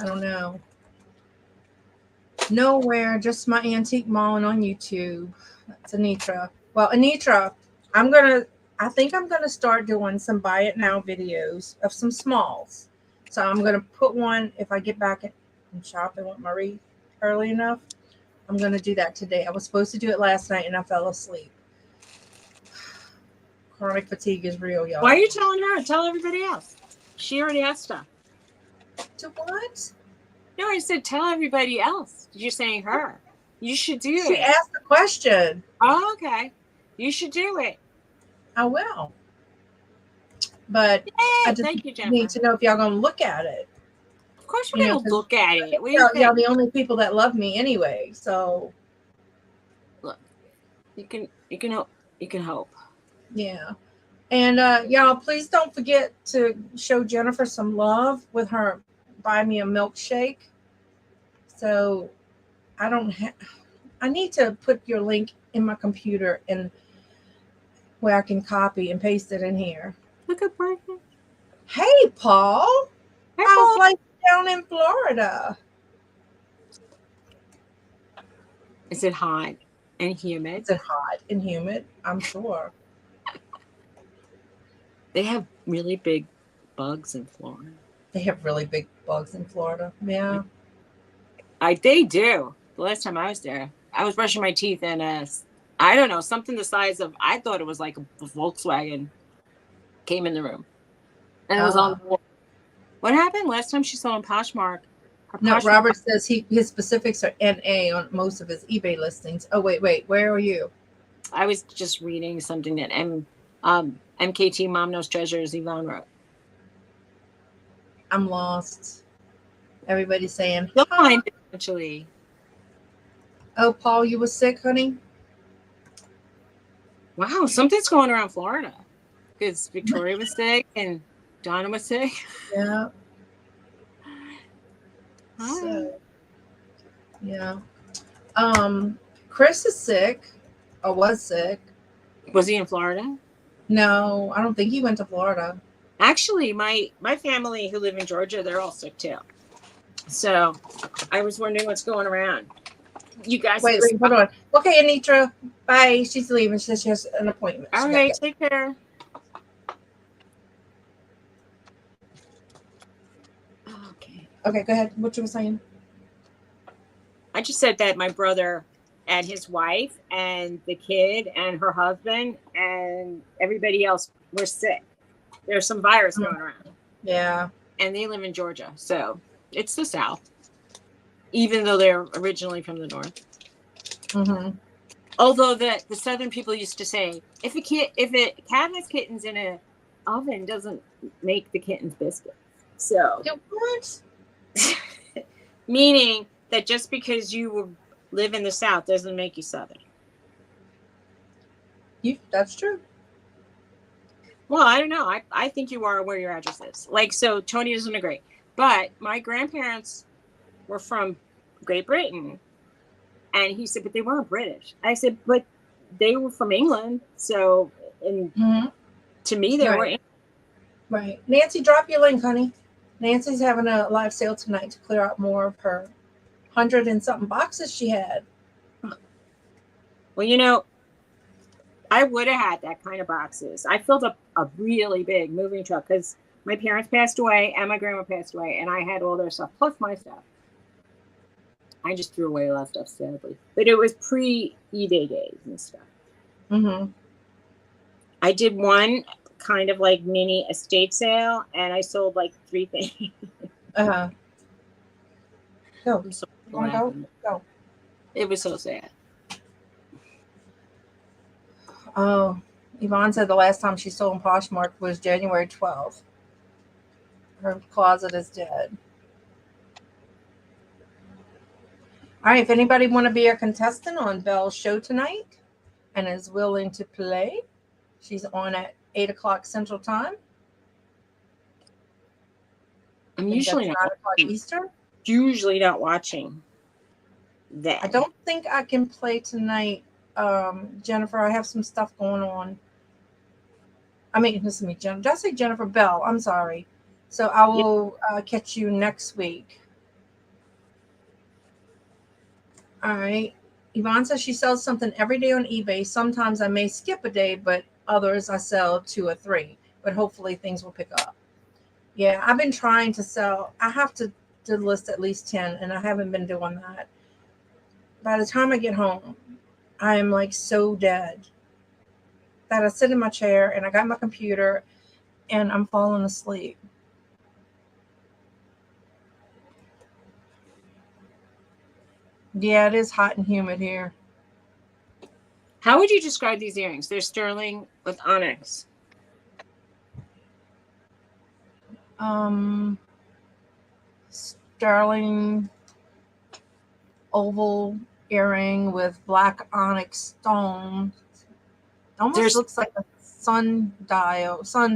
I don't know. Nowhere, just my antique mauling on YouTube. That's Anitra. Well, Anitra, I think I'm gonna start doing some buy it now videos of some smalls. So I'm gonna put one if I get back and shopping with Marie early enough. I'm gonna do that today. I was supposed to do it last night and I fell asleep. Chronic fatigue is real, y'all. Why are you telling her? Tell everybody else. She already has stuff. To what? No, I said tell everybody else. You're saying her. You should do it. She asked the question. Oh, okay. You should do it. I will. But Yay, I just thank you, Jennifer. need to know if y'all gonna look at it. Of course we're going to look at it. What do you Y'all think? the only people that love me anyway. So Look, you can hope. yeah. And y'all, please don't forget to show Jennifer some love with her buy me a milkshake. So I need to put your link in my computer and where I can copy and paste it in here. Look at Brian. Hey, Paul. Hey, How's Paul. life down in Florida? Is it hot and humid? Is it hot and humid? I'm sure. They have really big bugs in Florida. They have really big bugs in Florida. Yeah. They do. The last time I was there, I was brushing my teeth and I don't know, something the size of, I thought it was like a Volkswagen came in the room. And it was on the wall. What happened? Last time she saw on Poshmark. No, Robert says his specifics are NA on most of his eBay listings. Oh, wait. Where are you? I was just reading something that MKT Mom Knows Treasures Yvonne wrote. I'm lost. Everybody's saying, You'll find it eventually. Oh, Paul, you were sick, honey? Wow, something's going around Florida. Because Victoria was sick and Donna was sick. Yeah. Hi. So, yeah. Chris is sick, or was sick. Was he in Florida? No, I don't think he went to Florida. Actually, my family who live in Georgia, they're all sick too. So I was wondering what's going around. You guys Wait, hold on. Okay, Anitra, bye. She's leaving. She says she has an appointment. All right, take care. Okay, go ahead. What you were saying? I just said that my brother and his wife and the kid and her husband and everybody else were sick. There's some virus going around. Yeah. And they live in Georgia. So it's the South, even though they're originally from the North. Mm-hmm. Although the Southern people used to say, if a cat has kittens in an oven, doesn't make the kittens biscuits. So What? meaning that just because you live in the South doesn't make you Southern. That's true. Well, I don't know. I think you are where your address is. So Tony doesn't agree. But my grandparents were from Great Britain. And he said, but they weren't British. I said, but they were from England. So, to me, they were English. Right. Nancy, drop your link, honey. Nancy's having a live sale tonight to clear out more of her 100 and something boxes she had. Well, I would have had that kind of boxes. I filled up a really big moving truck because my parents passed away and my grandma passed away, and I had all their stuff plus my stuff. I just threw away a lot of stuff, sadly. But it was pre-eBay days and stuff. Mm-hmm. I did one kind of like mini estate sale, and I sold like 3 things. Uh-huh. Go. I'm so You want to go? Go. It was so sad. Oh, Yvonne said the last time she sold in Poshmark was January 12th. Her closet is dead. All right, if anybody want to be a contestant on Belle's show tonight and is willing to play, she's on at 8 o'clock Central Time. I'm usually that's not 9 o'clock Eastern. Usually not watching that. I don't think I can play tonight, Jennifer. I have some stuff going on. I mean, listen to me, Jennifer. Did I say Jennifer? Belle? I'm sorry. So I will catch you next week. All right. Yvonne says she sells something every day on eBay. Sometimes I may skip a day, but others I sell 2 or 3. But hopefully things will pick up. Yeah, I've been trying to sell. I have to list at least 10, and I haven't been doing that. By the time I get home, I am like so dead that I sit in my chair and I got my computer and I'm falling asleep. Yeah, it is hot and humid here. How would you describe these earrings? They're sterling with onyx. Sterling oval earring with black onyx stone. Almost looks like a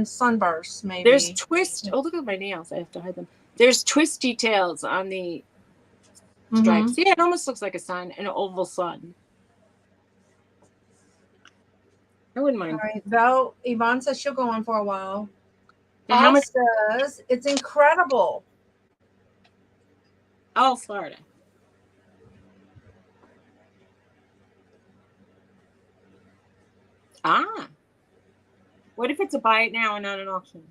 sunburst, maybe. There's twist. Oh, look at my nails. I have to hide them. There's twist details on the stripes. Mm-hmm. Yeah, it almost looks like a sun, an oval sun. I wouldn't mind. All right, Belle, Yvonne says she'll go on for a while. Now, how much? Says it's incredible. Oh, Florida. Ah. What if it's a buy it now and not an auction?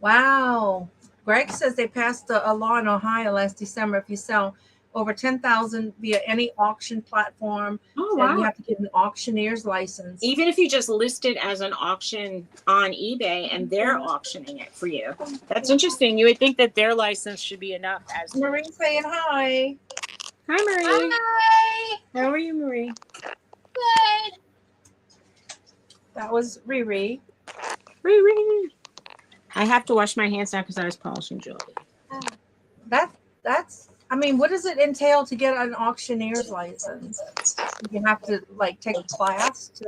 Wow. Greg says they passed a law in Ohio last December. If you sell over 10,000 via any auction platform, then you have to get an auctioneer's license. Even if you just list it as an auction on eBay and they're auctioning it for you. That's interesting. You would think that their license should be enough. As Marie saying hi. Hi, Marie. Hi. How are you, Marie? Good. That was Riri. Riri. I have to wash my hands now because I was polishing jewelry. That's. I mean, what does it entail to get an auctioneer's license? You have to like take a class to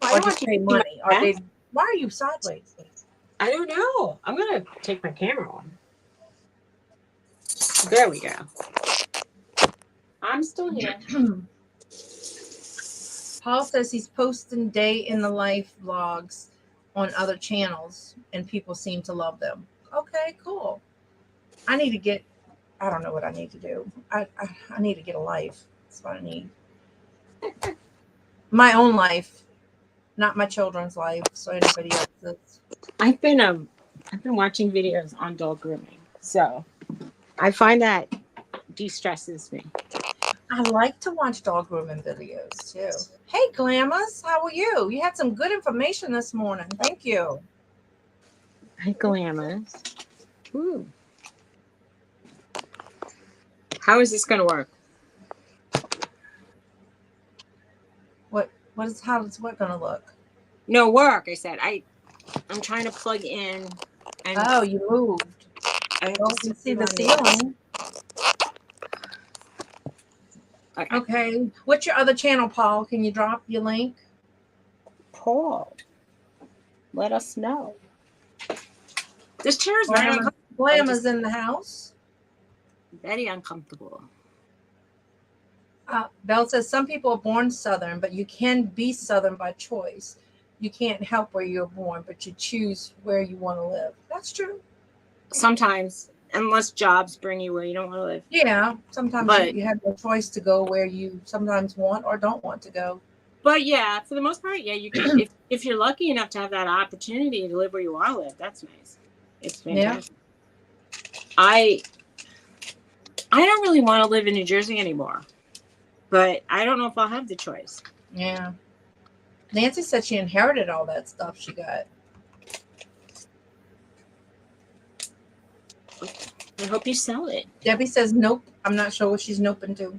or just pay money. Why are you sideways? I don't know. I'm gonna take my camera on. There we go. I'm still here. Paul says he's posting day in the life vlogs on other channels and people seem to love them. Okay, cool. I don't know what I need to do. I need to get a life. That's what I need. My own life, not my children's life. So anybody else's. I've been watching videos on dog grooming, so I find that de-stresses me. I like to watch dog grooming videos too. Hey, Glamis, how are you? You had some good information this morning. Thank you. Hi, Glamis. Ooh. How is this going to work? How is what going to look? No work. I said I'm trying to plug in. And you moved. I can see the ceiling. Okay. What's your other channel, Paul? Can you drop your link? Paul, let us know. This chair is very uncomfortable. Glamis in the house. Very uncomfortable. Belle says some people are born Southern, but you can be Southern by choice. You can't help where you're born, but you choose where you want to live. That's true. Sometimes, unless jobs bring you where you don't want to live. Yeah, sometimes you have no choice to go where you sometimes want or don't want to go. But yeah, for the most part, yeah, you can. if you're lucky enough to have that opportunity to live where you want to live, that's nice. It's fantastic. Yeah. I don't really want to live in New Jersey anymore, but I don't know if I'll have the choice. Yeah. Nancy said she inherited all that stuff she got. I hope you sell it. Debbie says nope. I'm not sure what she's noping to.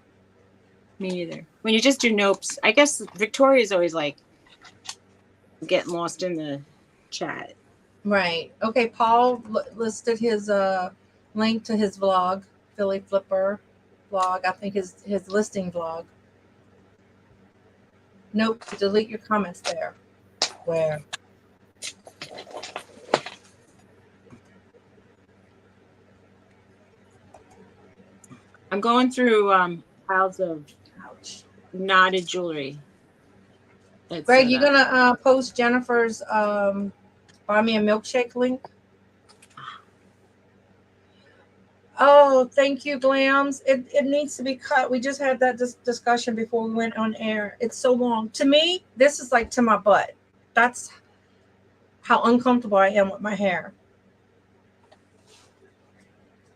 Me neither. When you just do nopes, I guess Victoria's always like getting lost in the chat. Right. Okay. Paul listed his link to his vlog, Philly Flipper vlog. I think his listing vlog. Nope. Delete your comments there. Where? I'm going through piles of Ouch. knotted jewelry. Greg, you gonna post Jennifer's buy me a milkshake link? Oh, thank you, Glams. It needs to be cut. We just had that discussion before we went on air. It's so long. To me, this is like to my butt. That's how uncomfortable I am with my hair.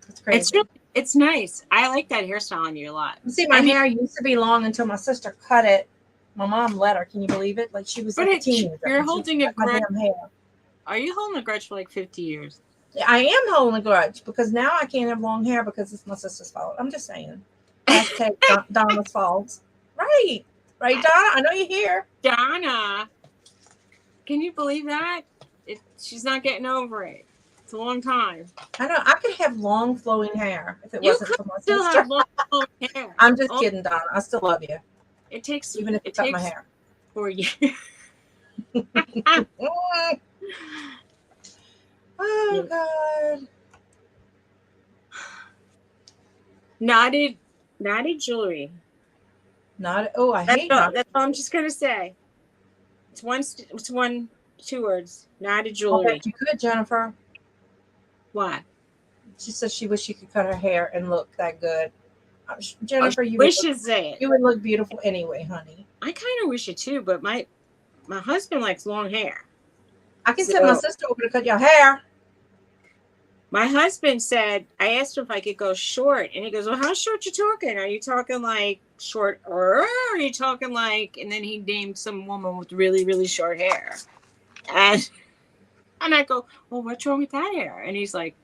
It's crazy. It's nice. I like that hairstyle on you a lot. You see, my hair used to be long until my sister cut it. My mom let her. Can you believe it? Like she was like a teenager. You're holding a grudge. Hair. Are you holding a grudge for like 50 years? I am holding a grudge because now I can't have long hair because it's my sister's fault. I'm just saying. Hashtag Donna's fault. Right. Right, Donna? I know you're here. Donna. Can you believe that? She's not getting over it. It's a long time. I know. I could have long flowing hair if it wasn't for my still sister. have long flowing hair. I'm just kidding, Donna. I still love you. It takes even if it cut my hair. 4 years. Oh God. Knotted jewelry. I hate that. That's all I'm just gonna say. It's two words. Knotted jewelry. I bet you could, Jennifer. Why? She says she wished she could cut her hair and look that good. Jennifer, you would look beautiful anyway, honey. I kind of wish it too, but my husband likes long hair. I can send my sister over to cut your hair. My husband said, I asked him if I could go short, and he goes, well, how short you talking? Are you talking like short, or are you talking like, and then he named some woman with really, really short hair. And I go, well, what's wrong with that hair? And he's like,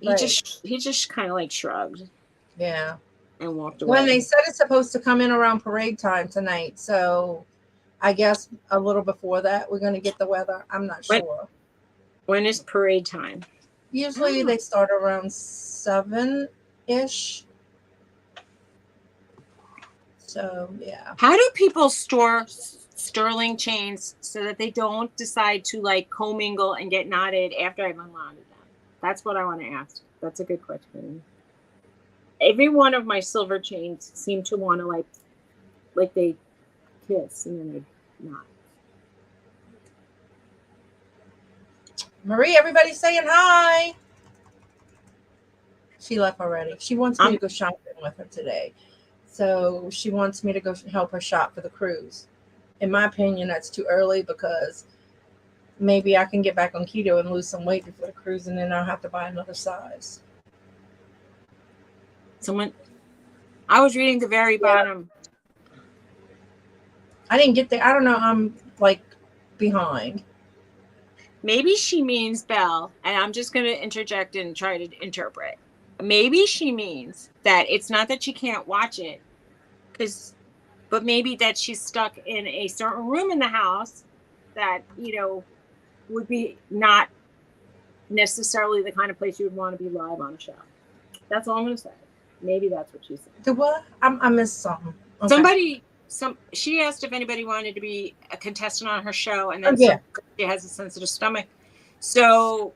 he just kind of like shrugged. Yeah. And walked away. When they said it's supposed to come in around parade time tonight, so I guess a little before that we're going to get the weather. I'm not sure. When is parade time? Usually they start around 7-ish. So yeah. How do people store sterling chains so that they don't decide to like commingle and get knotted after I've unloaded them? That's what I want to ask. That's a good question. Every one of my silver chains seem to want to like they kiss and then they knot. Marie, everybody's saying hi. She left already. She wants me to go shopping with her today. So she wants me to go help her shop for the cruise. In my opinion, that's too early because maybe I can get back on keto and lose some weight before the cruise, and then I'll have to buy another size. I was reading the very bottom. I didn't get there. I don't know. I'm like behind. Maybe she means, Belle, and I'm just going to interject and try to interpret. Maybe she means that it's not that she can't watch it, but maybe that she's stuck in a certain room in the house that, would be not necessarily the kind of place you would want to be live on a show. That's all I'm going to say. Maybe that's what she said. The what? I missed something. Okay. She asked if anybody wanted to be a contestant on her show, and then she has a sensitive stomach. So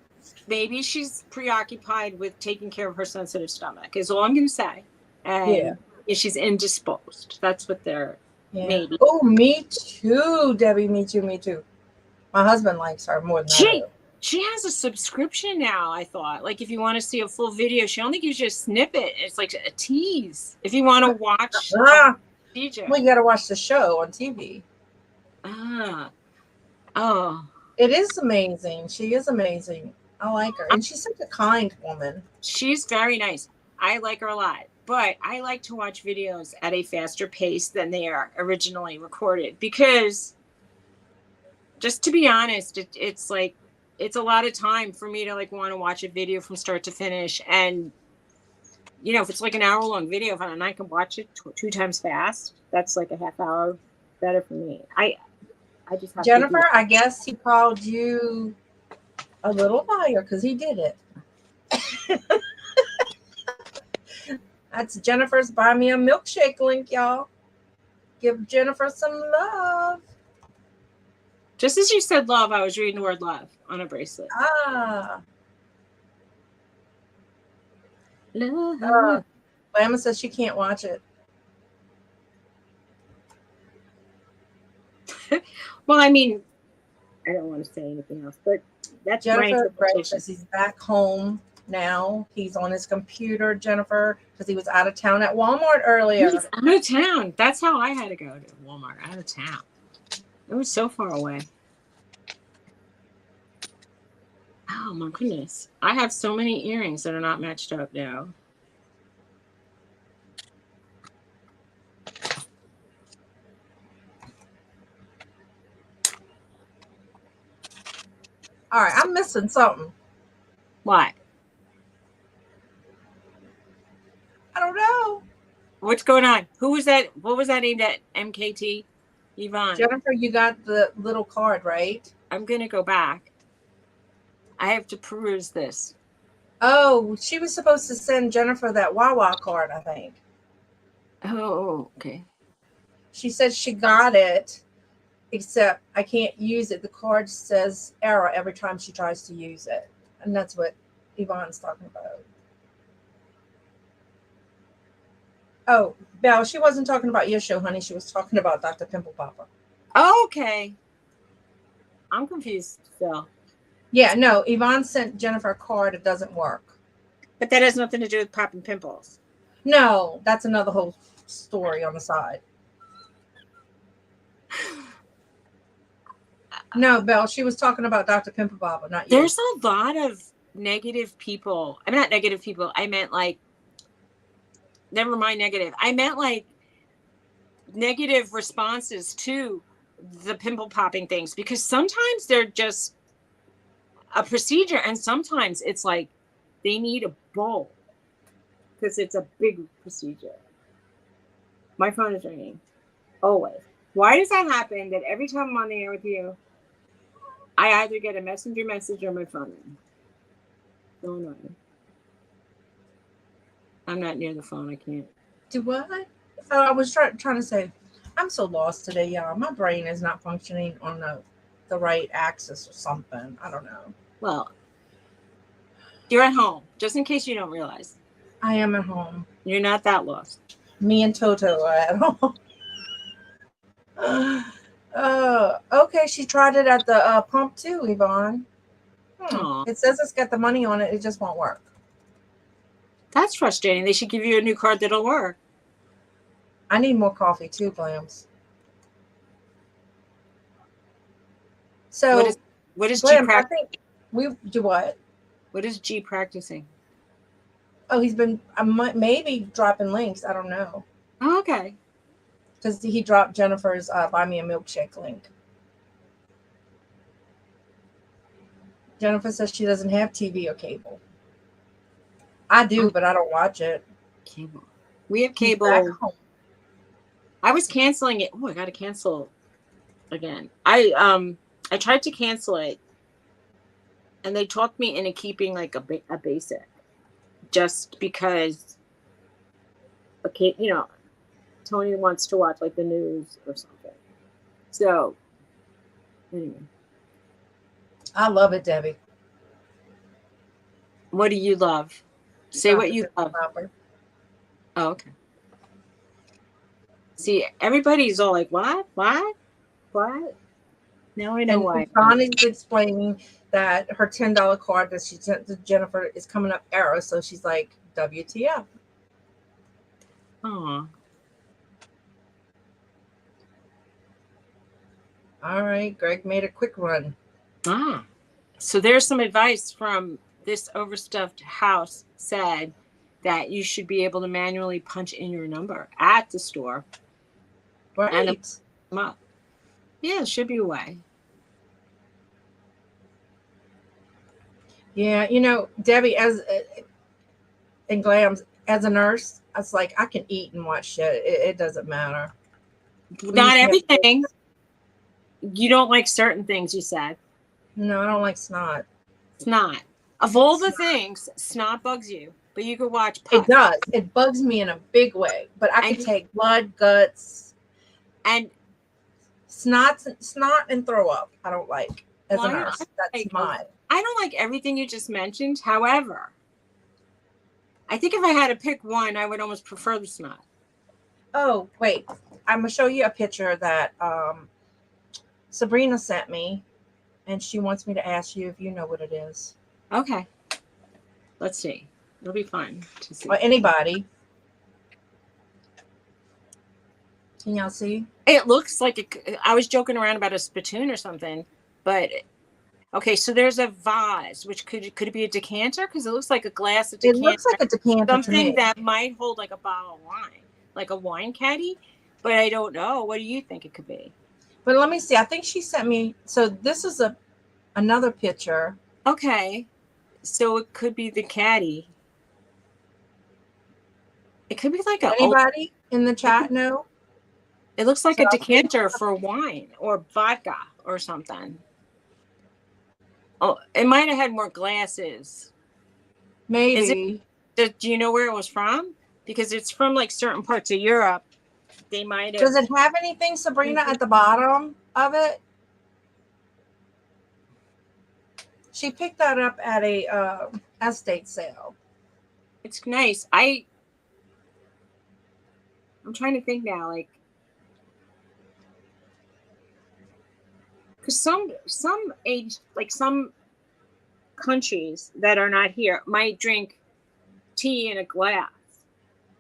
maybe she's preoccupied with taking care of her sensitive stomach, is all I'm going to say. And she's indisposed. That's what they're maybe. Oh, me too, Debbie. Me too. My husband likes her more than I do. She has a subscription now, I thought. Like, if you want to see a full video, she only gives you a snippet. It's like a tease. If you want to watch DJ. Well, you got to watch the show on TV. Oh. It is amazing. She is amazing. I like her. And she's such a kind woman. She's very nice. I like her a lot. But I like to watch videos at a faster pace than they are originally recorded because just to be honest, it's like, it's a lot of time for me to like want to watch a video from start to finish. And, you know, if it's like an hour long video and I can watch it two times fast, that's like a half hour better for me. I just have Jennifer, to I guess he called you a little liar because he did it. That's Jennifer's Buy Me a Milkshake link, y'all. Give Jennifer some love. just as you said love, I was reading the word love on a bracelet. Ah. Love. Emma says she can't watch it. Well, I mean, I don't want to say anything else, but that's my Jennifer interpretation. says he's back home now. He's on his computer, Jennifer, because he was out of town at Walmart earlier. He's out of town. That's how I had to go to Walmart, out of town. It was so far away. Oh my goodness. I have so many earrings that are not matched up now. All right, I'm missing something. What? I don't know. What's going on? Who was that? What was that aimed at? MKT? Yvonne. Jennifer, you got the little card, right? I'm going to go back. I have to peruse this. Oh, she was supposed to send Jennifer that Wawa card, I think. Oh, okay. She said she got it, except I can't use it. The card says error every time she tries to use it. And that's what Yvonne's talking about. Oh, Belle, she wasn't talking about your show, honey. She was talking about Dr. Pimple Popper. Okay. I'm confused still. Yeah, no, Yvonne sent Jennifer a card. It doesn't work. But that has nothing to do with popping pimples. No, that's another whole story on the side. No, Belle, she was talking about Dr. Pimple Popper, not you. There's a lot of negative people. I mean, not negative people. I meant like, never mind negative. I meant like negative responses to the pimple popping things, because sometimes they're just a procedure and sometimes it's like they need a bowl because it's a big procedure. My phone is ringing. Always. Why does that happen that every time I'm on the air with you, I either get a messenger message or my phone ring? So annoying. I'm not near the phone. I can't. Do what? Oh, I was trying to say, I'm so lost today, y'all. My brain is not functioning on the right axis or something. I don't know. Well, you're at home, just in case you don't realize. I am at home. You're not that lost. Me and Toto are at home. Okay. She tried it at the pump too, Yvonne. It says it's got the money on it. It just won't work. That's frustrating. They should give you a new card that'll work. I need more coffee too, Glams. So what is G Glam, I practicing? think we do what? What is G practicing? Oh, he's been maybe dropping links. I don't know. Oh, okay. Because he dropped Jennifer's Buy Me a Milkshake link. Jennifer says she doesn't have TV or cable. I do, but I don't watch it. Cable. We have cable. I was canceling it. Oh, I got to cancel again. I tried to cancel it, and they talked me into keeping like a basic, just because. Okay, you know, Tony wants to watch like the news or something. So, anyway. I love it, Debbie. What do you love? Say what you love. Oh, okay. See, everybody's all like, what? Now I know why. Bonnie's explaining that her $10 card that she sent to Jennifer is coming up error. So she's like, WTF. Aw. All right. Greg made a quick run. So there's some advice from this overstuffed house said that you should be able to manually punch in your number at the store. Right. And them up. Yeah, it should be a way. Yeah, Debbie, as in Glams, as a nurse, I was like, I can eat and watch shit. It doesn't matter. We Not used to have everything. You don't like certain things, you said. No, I don't like snot. Snot. Of all the things, snot bugs you, but you could watch It pus. does. It bugs me in a big way. But I And can take blood, guts, and snot, and throw up. I don't like as well, a nurse. That's my. I don't like everything you just mentioned. However, I think if I had to pick one, I would almost prefer the snot. Oh wait, I'm gonna show you a picture that Sabrina sent me, and she wants me to ask you if you know what it is. Okay. Let's see. It'll be fun to see. Or anybody. Can y'all see? It looks like I was joking around about a spittoon or something, but okay. So there's a vase, which could it be a decanter? Because it looks like a glass of It decanter. looks like a decanter to Something me. that might hold like a bottle of wine, like a wine caddy, but I don't know. What do you think it could be? But let me see. I think she sent me. So this is another picture. Okay, so it could be the caddy. It could be like Anybody in the chat know? It looks like So a decanter for wine or vodka or something. Oh, it might have had more glasses. Maybe. Do you know where it was from? Because it's from like certain parts of Europe. They might have. Does it have anything, Sabrina, at the bottom of it? She picked that up at a estate sale. It's nice. I'm trying to think now, like, because some age, like some countries that are not here might drink tea in a glass.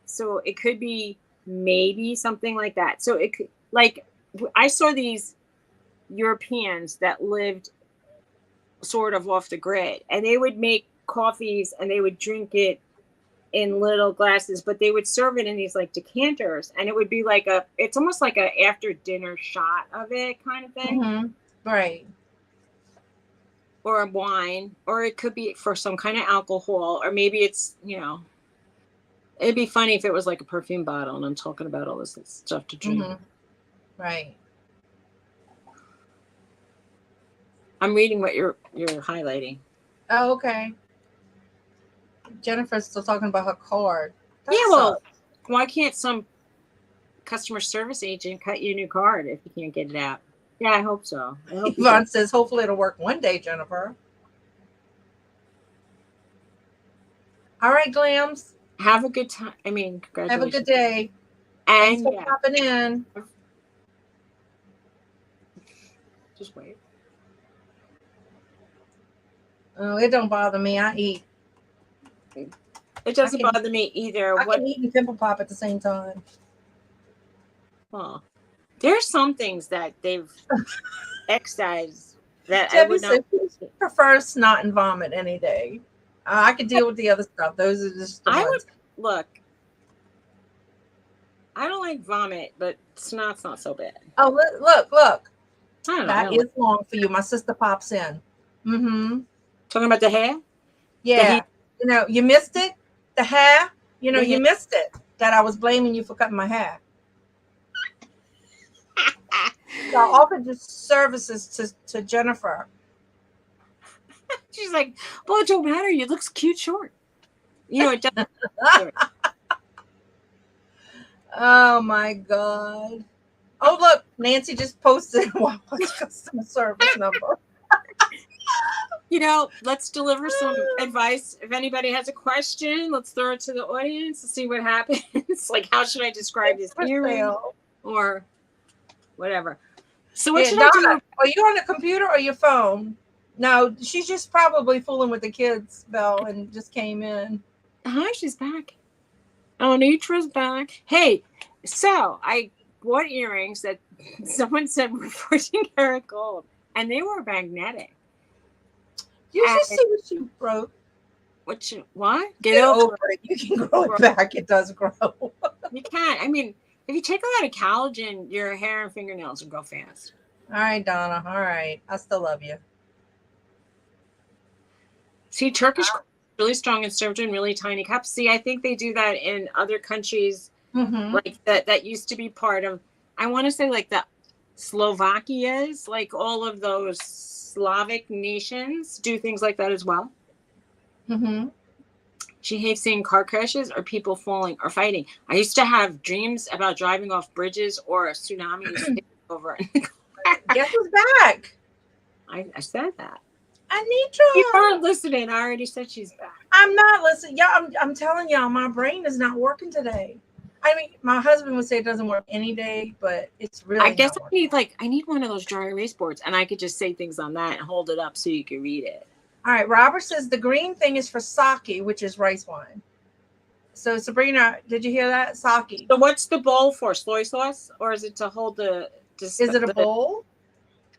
So it could be maybe something like that. So it could, like, I saw these Europeans that lived sort of off the grid, and they would make coffees and they would drink it in little glasses, but they would serve it in these like decanters, and it would be like it's almost like a after dinner shot of it kind of thing. Mm-hmm. Right. Or a wine, or it could be for some kind of alcohol, or maybe it's, it'd be funny if it was like a perfume bottle and I'm talking about all this stuff to drink. Mm-hmm. Right. I'm reading what you're highlighting. Oh, okay. Jennifer's still talking about her card. Yeah, well, why can't some customer service agent cut you a new card if you can't get it out? Yeah, I hope so. Yvonne says, hopefully it'll work one day, Jennifer. All right, Glams. Have a good time. I mean, congratulations. Have a good day. And thanks for popping in. Just wait. Oh, it don't bother me. I eat. It doesn't bother me either. I can eat and pimple pop at the same time. Well, there's some things that they've excised that Debbie I would not prefer snot and vomit any day. I could deal with the other stuff. Those are just the ones. Look. I don't like vomit, but snot's not so bad. Oh, look. That is long for you. My sister pops in. Mm-hmm. Talking about the hair? Yeah. You missed it. The hair. You missed it. That I was blaming you for cutting my hair. So I offered the services to Jennifer. She's like, well, it don't matter. You look cute short. It doesn't. Oh my God. Oh, look, Nancy just posted customer service number. Let's deliver some advice. If anybody has a question, let's throw it to the audience to see what happens. Like, how should I describe this hearing or whatever? So what should I do? Are you on the computer or your phone? No, she's just probably fooling with the kids, Belle, and just came in. Hi, she's back. Oh, Nitra's back. Hey, so I bought earrings that someone said were 14 karat gold, and they were magnetic. You just see what you broke. What? Get over it. You can grow it back. It does grow. You can. I mean, if you take a lot of collagen, your hair and fingernails will grow fast. All right, Donna. All right. I still love you. See, Turkish coffee is really strong and served in really tiny cups. See, I think they do that in other countries, like that used to be part of, I want to say like the Slovakias, like all of those Slavic nations do things like that as well. She hates seeing car crashes or people falling or fighting. I used to have dreams about driving off bridges or a tsunami is taking over. Guess who's back? I said that. Anitra. You aren't listening. I already said she's back. I'm not listening. Yeah, I'm telling y'all, my brain is not working today. I mean, my husband would say it doesn't work any day, but it's really. I guess I need one of those dry erase boards, and I could just say things on that and hold it up so you can read it. All right, Robert says the green thing is for sake, which is rice wine. So Sabrina, did you hear that? Sake. So what's the bowl for? Soy sauce, or is it to hold the? Is it a bowl?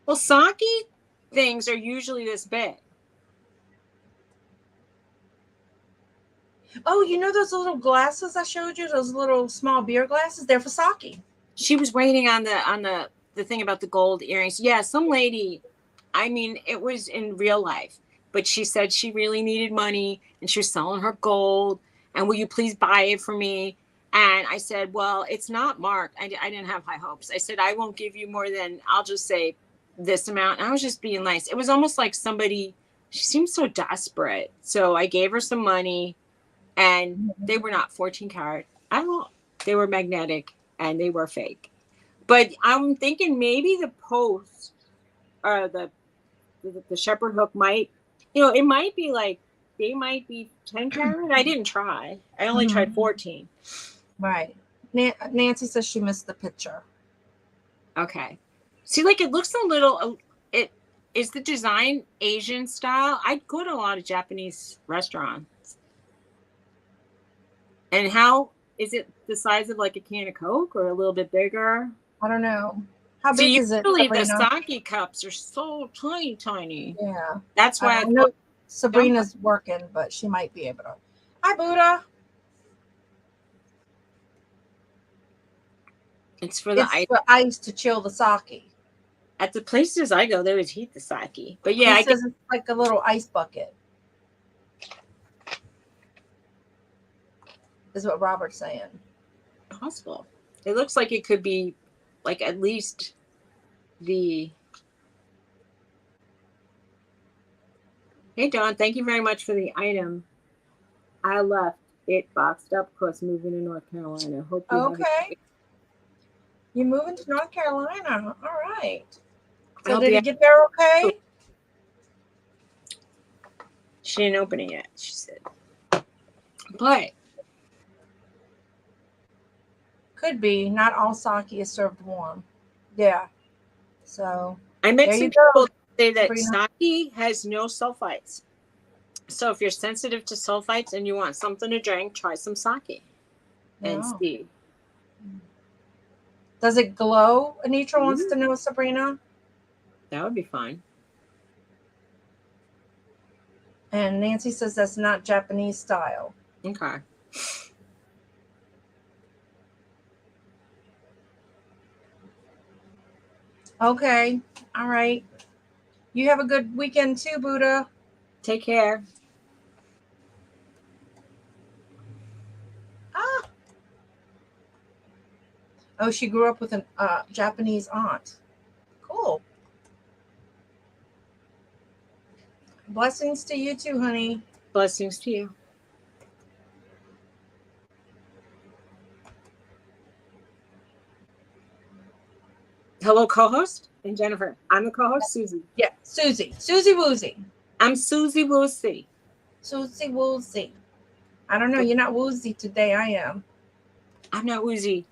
Well, sake things are usually this big. Oh, you know those little glasses I showed you? Those little small beer glasses? They're for sake. She was waiting on the thing about the gold earrings. Yeah, some lady. I mean, it was in real life, but she said she really needed money and she was selling her gold. And will you please buy it for me? And I said, well, it's not marked. I didn't have high hopes. I said, I won't give you more than, I'll just say this amount. And I was just being nice. It was almost like somebody, she seemed so desperate. So I gave her some money and they were not 14 karat. I don't know. They were magnetic and they were fake. But I'm thinking maybe the post or the shepherd hook might, it might be like, they might be 10 karat. I didn't try. I only tried 14. Right. Nancy says she missed the picture. Okay. See, like it looks a little, it is the design Asian style. I go to a lot of Japanese restaurants. And how is it the size of like a can of Coke or a little bit bigger? I don't know. How big is it? Usually the sake cups are so tiny. Yeah. That's why I know Sabrina's working, but she might be able to. Hi, Buddha. It's for the ice. For ice to chill the sake. At the places I go, they would heat the sake. But yeah, I guess it's like a little ice bucket. Is what Robert's saying. Possible. It looks like it could be like at least the. Hey, Dawn, thank you very much for the item. I left it boxed up because moving to North Carolina. Hope you okay. You're moving to North Carolina. All right. So did you get there okay? She didn't open it yet, she said. But could be. Not all sake is served warm. Yeah. So I met some people say that sake has no sulfites. So if you're sensitive to sulfites and you want something to drink, try some sake and see. Does it glow? Anitra wants to know, Sabrina. That would be fine. And Nancy says that's not Japanese style. Okay. Okay. All right. You have a good weekend too, Buddha. Take care. Oh, she grew up with a Japanese aunt. Cool. Blessings to you too, honey. Blessings to you. Hello, co-host and Jennifer. I'm the co-host, Suzy. Yeah, Suzy. Suzy Woozy. I'm Suzy Woozy. Suzy Woozy. I don't know. You're not woozy today. I am. I'm not woozy.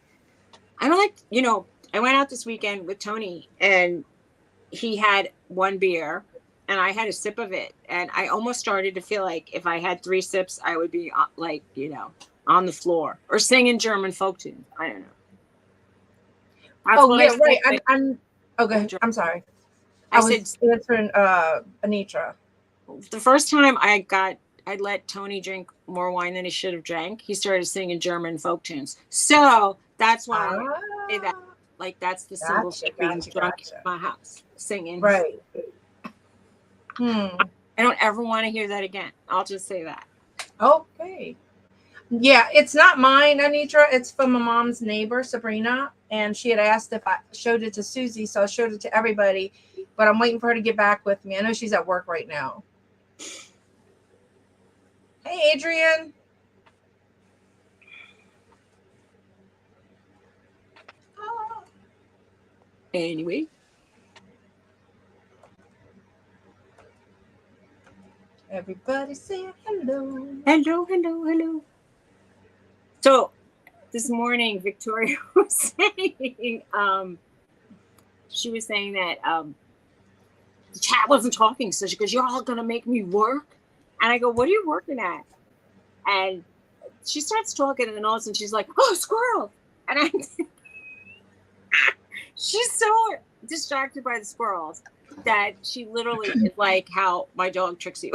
I don't like, I went out this weekend with Tony and he had one beer and I had a sip of it. And I almost started to feel like if I had 3 sips, I would be on the floor or singing German folk tunes. I don't know. That's right. I'm okay. I'm sorry. I was answering Anitra. The first time I let Tony drink more wine than he should have drank, he started singing German folk tunes. So that's why I say that. Like that's the symbol of being drunk in my house, singing. Right. I don't ever want to hear that again. I'll just say that. Okay. Yeah, it's not mine, Anitra. It's from my mom's neighbor, Sabrina. And she had asked if I showed it to Suzy, so I showed it to everybody. But I'm waiting for her to get back with me. I know she's at work right now. Hey, Adrian. Anyway. Everybody say hello. Hello, hello, hello. So this morning, Victoria was saying, she was saying that the chat wasn't talking. So she goes, "You're all going to make me work." And I go, "What are you working at?" And she starts talking, and then all of a sudden she's like, "Oh, squirrel." And I, she's so distracted by the squirrels that she literally is like how my dog tricks you.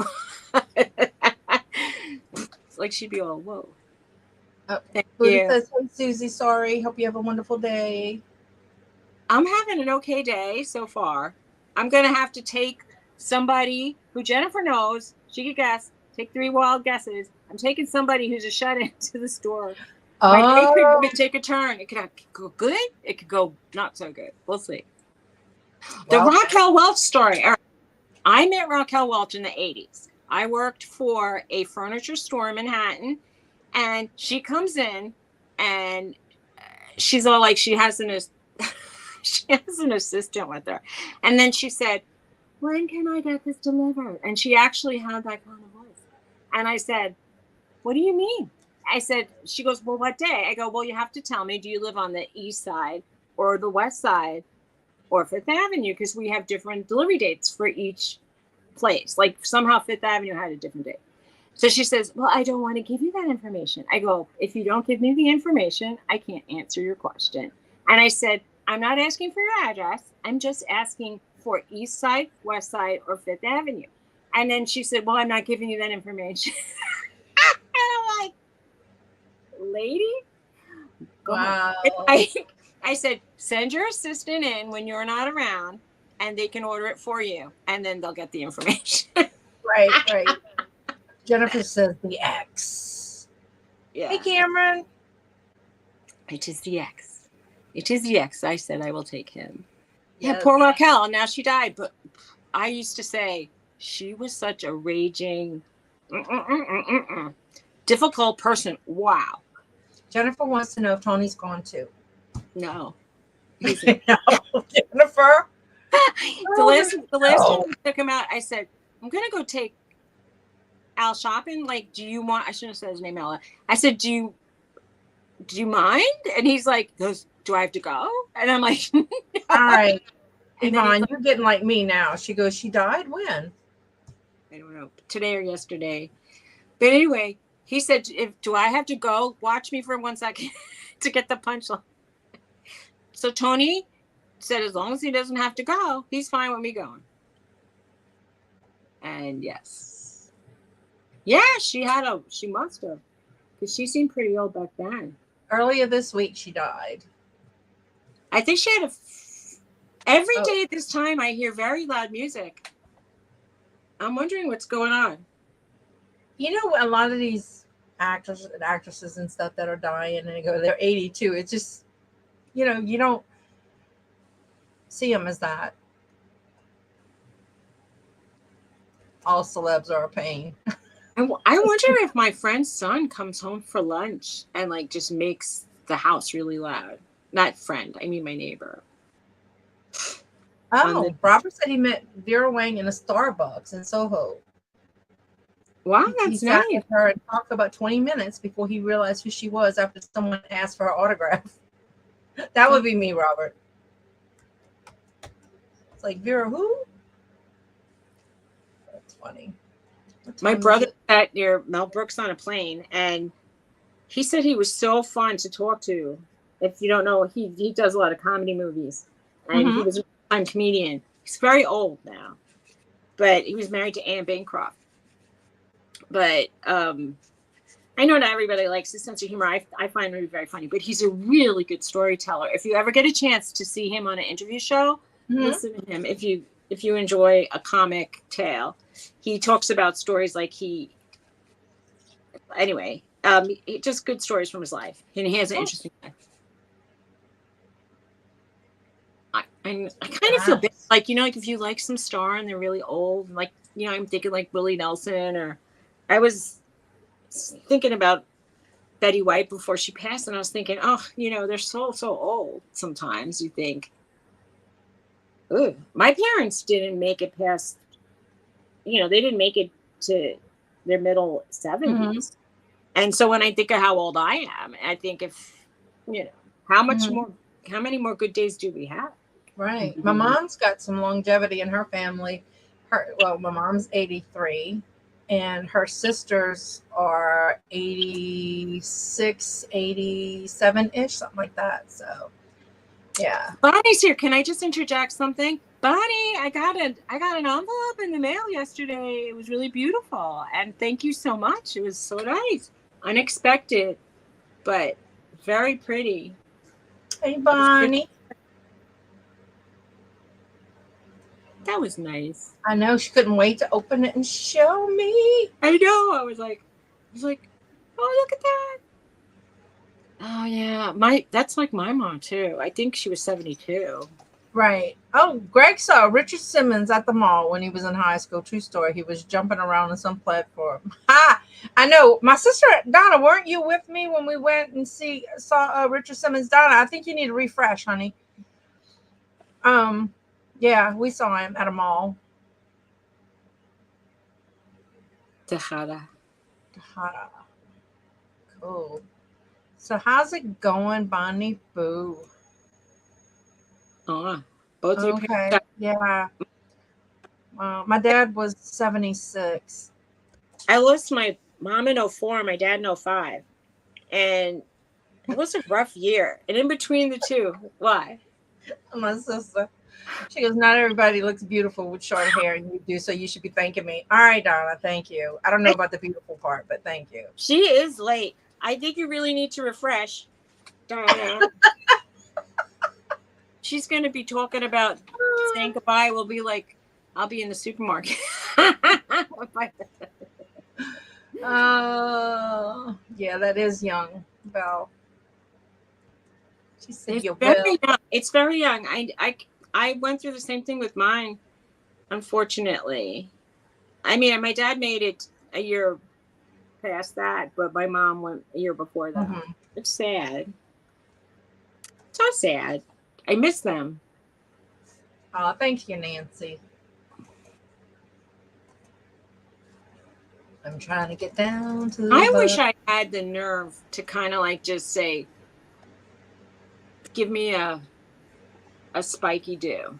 It's like she'd be all, "Whoa." Oh, thank Buddha you. says, "Hey, Suzy, sorry. Hope you have a wonderful day." I'm having an okay day so far. I'm going to have to take somebody who Jennifer knows. She could guess. Take 3 wild guesses. I'm taking somebody who's a shut-in to the store. My day could take a turn. It could go good. It could go not so good. We'll see. The Raquel Welch story. All right. I met Raquel Welch in the 80s. I worked for a furniture store in Manhattan, and she comes in, and she's all like, she has an assistant with her. And then she said, "When can I get this delivered?" And she actually had that kind of voice. And I said, "What do you mean?" I said, she goes, "Well, what day?" I go, "Well, you have to tell me, do you live on the east side or the west side or Fifth Avenue? Because we have different delivery dates for each place. Like somehow Fifth Avenue had a different date." So she says, "Well, I don't want to give you that information." I go, "If you don't give me the information, I can't answer your question." And I said, "I'm not asking for your address. I'm just asking for East Side, West Side, or Fifth Avenue." And then she said, "Well, I'm not giving you that information." And I'm like, "Lady, go Wow. home." I said, "Send your assistant in when you're not around, and they can order it for you, and then they'll get the information." Right. Jennifer says the X. Yeah. Hey, Cameron. It is the X. It is the X. I said I will take him. Yeah, Yes. poor Raquel. Now she died, but I used to say she was such a raging, difficult person. Wow. Jennifer wants to know if Tony's gone too. No. No, Jennifer. The last time we took him out, I said, "I'm gonna go take Al shopping. Like, do you want?" I shouldn't have said his name, Al. I said, "Do you mind?" And he's like, "Do I have to go?" And I'm like, "No." All right, And Yvonne, you're getting like me now. She goes, "She died when?" I don't know, today or yesterday. But anyway, he said, "Do I have to go? Watch me for 1 second to get the punchline." So Tony said, as long as he doesn't have to go, he's fine with me going. And yes. Yeah, she must have. Because she seemed pretty old back then. Earlier this week, she died. I think she had every day at this time, I hear very loud music. I'm wondering what's going on. You know, a lot of these actors and actresses and stuff that are dying and they're 82. It's just, you know, you don't see them as that. All celebs are a pain. I wonder if my friend's son comes home for lunch and like just makes the house really loud. Not friend, I mean my neighbor. Oh, Robert said he met Vera Wang in a Starbucks in Soho. Wow, He that's sat nice. with her and talked for about 20 minutes before he realized who she was after someone asked for her autograph. That would be me, Robert. It's like, Vera, who? That's funny. My brother sat near Mel Brooks on a plane, and he said he was so fun to talk to. If you don't know, he does a lot of comedy movies, and he was a time comedian. He's very old now, but he was married to Anne Bancroft. But I know not everybody likes his sense of humor. I find him very funny, but he's a really good storyteller. If you ever get a chance to see him on an interview show, listen to him. If you enjoy a comic tale. he talks about stories like just good stories from his life, and he has an interesting life. I kind of feel bad, like, like if you like some star and they're really old, like, I'm thinking like Willie Nelson, or I was thinking about Betty White before she passed, and I was thinking, oh, they're so old. Sometimes you think, ooh, my parents didn't make it past, they didn't make it to their middle 70s. And so when I think of how old I am, I think how many more good days do we have? Right. My mom's got some longevity in her family. My mom's 83, and her sisters are 86, 87-ish, something like that. So, yeah. Bonnie's here. Can I just interject something? Bonnie, I got an envelope in the mail yesterday. It was really beautiful, and thank you so much. It was so nice, unexpected, but very pretty. Hey, Bonnie. That was nice. I know, she couldn't wait to open it and show me. I know. I was like, oh, look at that. Oh yeah, that's like my mom too. I think she was 72. Right. Oh, Greg saw Richard Simmons at the mall when he was in high school. True story. He was jumping around on some platform. Ha! I know. My sister Donna, weren't you with me when we went and saw Richard Simmons? Donna, I think you need a refresh, honey. Yeah, we saw him at a mall. Tejada. Cool. So how's it going, Bonnie Boo? Oh, both okay. your parents. Yeah. My dad was 76. I lost my mom in 04, my dad in 05. And it was a rough year. And in between the two, why? My sister. She goes, not everybody looks beautiful with short hair, and you do, so you should be thanking me. All right, Donna, thank you. I don't know about the beautiful part, but thank you. She is late. I think you really need to refresh, Donna. She's going to be talking about saying goodbye. We'll be like, I'll be in the supermarket. Yeah, that is young, Belle. She said, it's very young. I went through the same thing with mine, unfortunately. I mean, my dad made it a year past that, but my mom went a year before that. Mm-hmm. It's sad. So sad. I miss them. Oh, thank you, Nancy. I'm trying to get down to I wish I had the nerve to kind of like just say, give me a spiky do.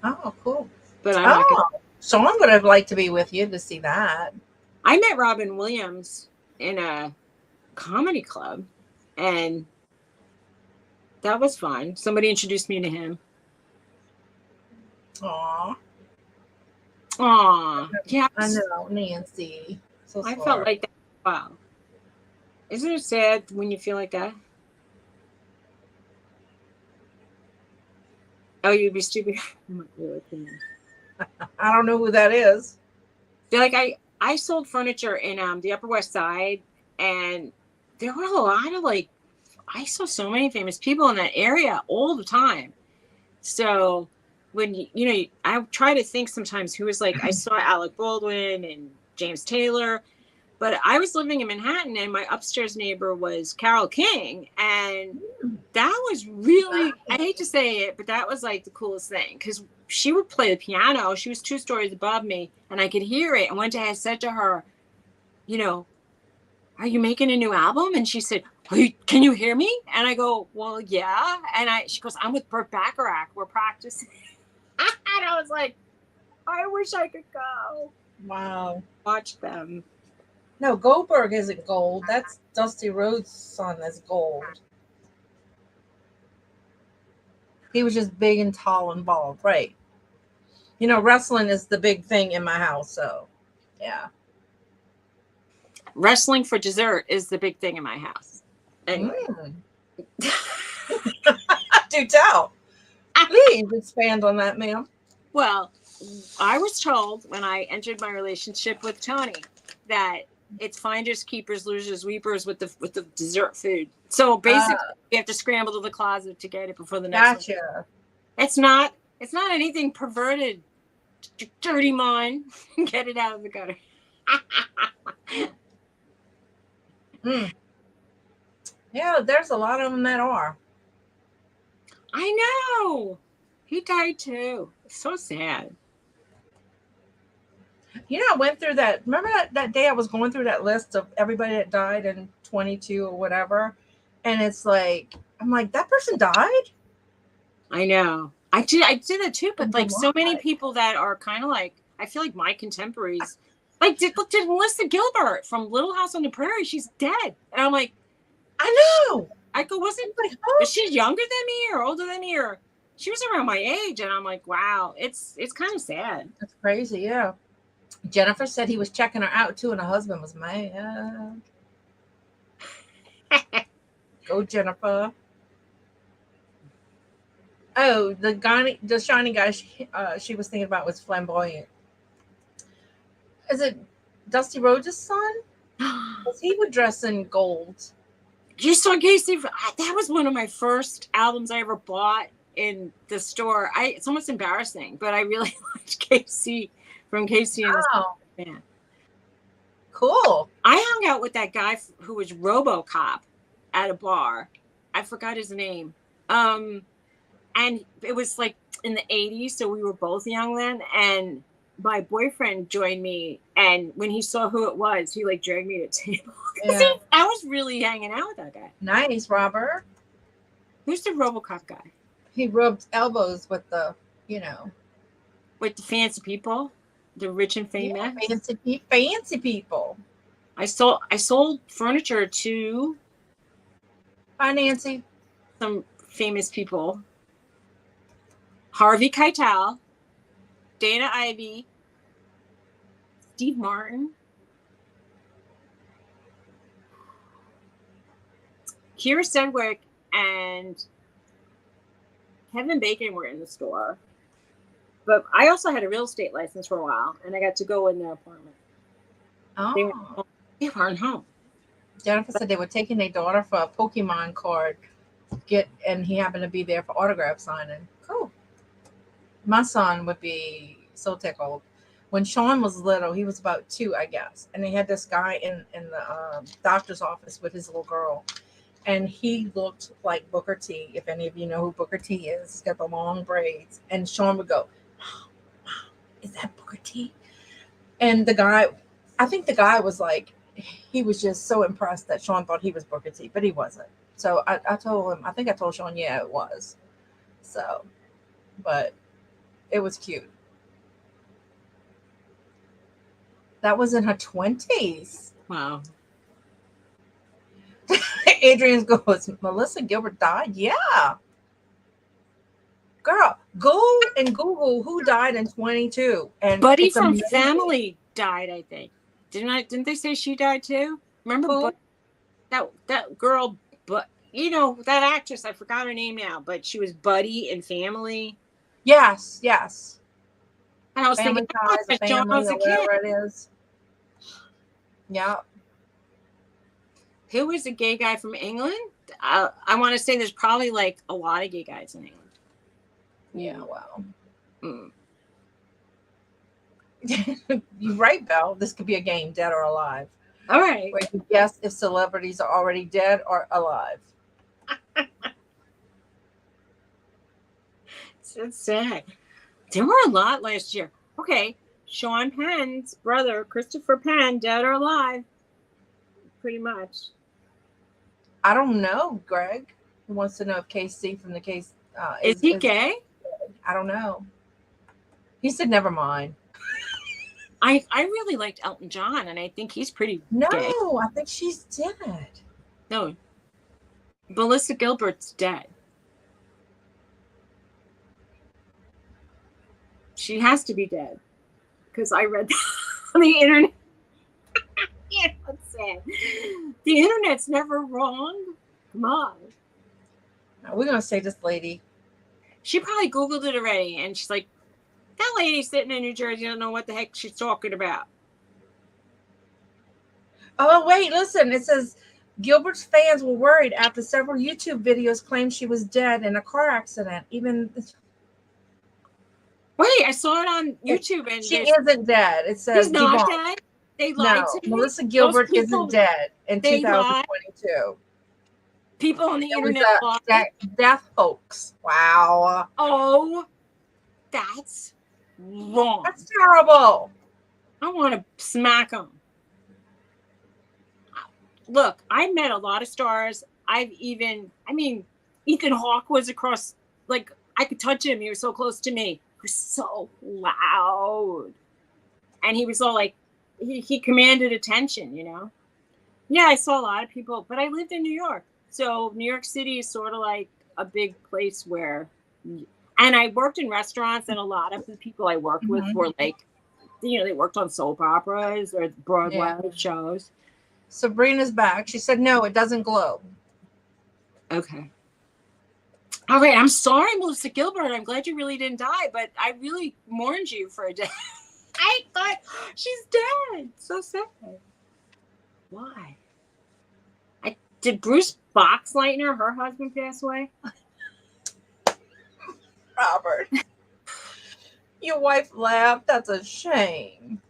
Oh, cool. But I'm not gonna. Someone would have liked to be with you to see that. I met Robin Williams in a comedy club, and that was fun. Somebody introduced me to him. Aw. Yeah. I know, Nancy. So I felt like that. Wow. Isn't it sad when you feel like that? Oh, you'd be stupid. I don't know who that is. Like I sold furniture in the Upper West Side, and there were a lot of I saw so many famous people in that area all the time. So when I try to think sometimes who was I saw Alec Baldwin and James Taylor, but I was living in Manhattan, and my upstairs neighbor was Carole King, and that was really, I hate to say it, but that was the coolest thing, because she would play the piano. She was 2 stories above me, and I could hear it. And one day I said to her, are you making a new album? And she said, can you hear me? And I go, well, yeah. And she goes, I'm with Burt Bacharach. We're practicing. And I was like, I wish I could go. Wow. Watch them. No, Goldberg isn't gold. That's Dusty Rhodes' son that's gold. He was just big and tall and bald, right? Wrestling is the big thing in my house, so yeah. Wrestling for dessert is the big thing in my house. Anyway. Do tell. Please expand on that, ma'am. Well, I was told when I entered my relationship with Tony that it's finders, keepers, losers, weepers with the dessert food. So basically, you have to scramble to the closet to get it before the next one. Gotcha. It's not anything perverted. Dirty mind. Get it out of the gutter. Mm. Yeah, there's a lot of them that are. I know. He died too. It's so sad. You know, I went through that. Remember that day I was going through that list of everybody that died in 22 or whatever? And it's like, I'm like, that person died? I know. I did that too, but like so many Why? people that are kind of like, I feel like my contemporaries, like did Melissa Gilbert from Little House on the Prairie, she's dead. And I'm like, I know. I go, was she younger than me or older than me, or she was around my age? And I'm like, wow, it's kind of sad. That's crazy, yeah. Jennifer said he was checking her out too, and her husband was mad. Go, Jennifer. Oh, the shiny guy she was thinking about was Flamboyant. Is it Dusty Rhodes' son? Because he would dress in gold. You saw Casey? That was one of my first albums I ever bought in the store. It's almost embarrassing, but I really liked Casey from Casey and the Band. Cool. I hung out with that guy who was RoboCop at a bar. I forgot his name. And it was like in the 80s, so we were both young then. And my boyfriend joined me, and when he saw who it was, he like dragged me to a table. Yeah. I was really hanging out with that guy. Nice, Robert. Who's the RoboCop guy? He rubbed elbows with the, With the fancy people, the rich and famous. Yeah, fancy people. I sold furniture to Hi, Nancy. some famous people. Harvey Keitel, Dana Ivey, Steve Martin, Kira Sedgwick, and Kevin Bacon were in the store. But I also had a real estate license for a while, and I got to go in their apartment. Oh. They weren't home. Jennifer said they were taking their daughter for a Pokemon card and he happened to be there for autograph signing. Cool. My son would be so tickled. When Sean was little, he was about 2, I guess, and they had this guy in the doctor's office with his little girl, and he looked like Booker T. If any of you know who Booker T is, he's got the long braids, and Sean would go, "Mom, is that Booker T?" And I think the guy was like, he was just so impressed that Sean thought he was Booker T, but he wasn't. So I told him, I think I told Sean, yeah, it was. So, but it was cute. That was in her 20s. Wow. Adrian goes, Melissa Gilbert died? Yeah. Girl, go and Google who died in 22. And Buddy from Family died, I think. Didn't they say she died too? Remember who? that girl, but that actress, I forgot her name now, but she was Buddy in Family. Yes. And I was Family thinking, Ties, John was a kid. whatever it is. Yeah. Who was a gay guy from England? I want to say there's probably like a lot of gay guys in England. Yeah, well. Mm. You're right, Belle. This could be a game, dead or alive. All right. Where you guess if celebrities are already dead or alive. It's sad. There were a lot last year. Okay. Sean Penn's brother, Christopher Penn, dead or alive? Pretty much. I don't know, Greg. He wants to know if KC from the case is he gay? I don't know. He said never mind. I really liked Elton John, and I think he's pretty No, gay. I think she's dead. No. Melissa Gilbert's dead. She has to be dead. Because I read that on the internet. Yeah, what's sad. The internet's never wrong. Come on. Now, we're going to say this lady. She probably Googled it already, and she's like, That lady sitting in New Jersey doesn't know what the heck she's talking about. Oh, wait, listen. It says Gilbert's fans were worried after several YouTube videos claimed she was dead in a car accident. Even Wait, I saw it on YouTube, and she isn't dead. It says she's not debunked. dead. They lied No, to me. Melissa Gilbert Those people, isn't dead in they lied. 2022. People on the It was internet lied. a death hoax. Wow. Oh, that's wrong. That's terrible. I want to smack them. Look, I met a lot of stars. Ethan Hawke was across, like, I could touch him. He was so close to me. He was so loud. And he was all like, he commanded attention, you know? Yeah, I saw a lot of people, but I lived in New York. So New York City is sort of like a big place where, and I worked in restaurants, and a lot of the people I worked with were like, you know, they worked on soap operas or Broadway shows. Sabrina's back. She said, no, it doesn't glow. Okay. All right. I'm sorry, Melissa Gilbert. I'm glad you really didn't die, but I really mourned you for a day. I thought she's dead. So sad. Why? Did Bruce Boxleitner, her husband, pass away? Robert. Your wife laughed. That's a shame.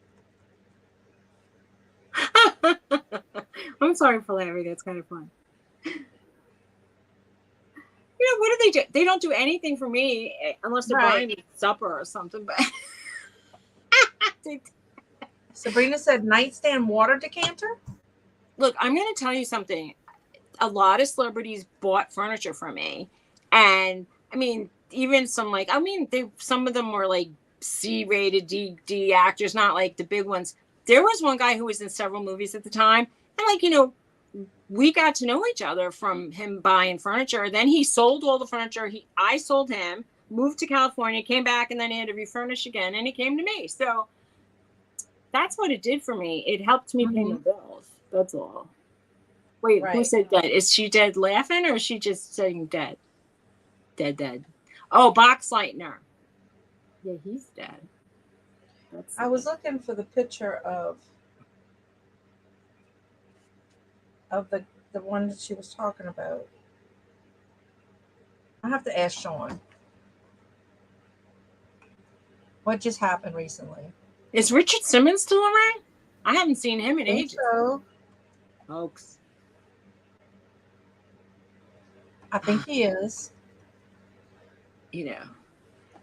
I'm sorry for laughing. That's kind of fun. You know, what do they do? They don't do anything for me unless they're buying me supper or something. But Sabrina said nightstand water decanter. Look, I'm going to tell you something. A lot of celebrities bought furniture from me. And I mean, even some some of them were like C-rated D actors, not like the big ones. There was one guy who was in several movies at the time. And like, you know, we got to know each other from him buying furniture. Then he sold all the furniture. I sold him, moved to California, came back, and then he had to refurnish again. And he came to me. So that's what it did for me. It helped me pay my bills. That's all. Wait, who said dead? Is she dead laughing, or is she just saying dead? Dead. Oh, Boxleitner. Yeah, he's dead. I was looking for the picture of the one that she was talking about. I have to ask Sean. What just happened recently? Is Richard Simmons still around? I haven't seen him in ages. So. Folks. I think he is. You know.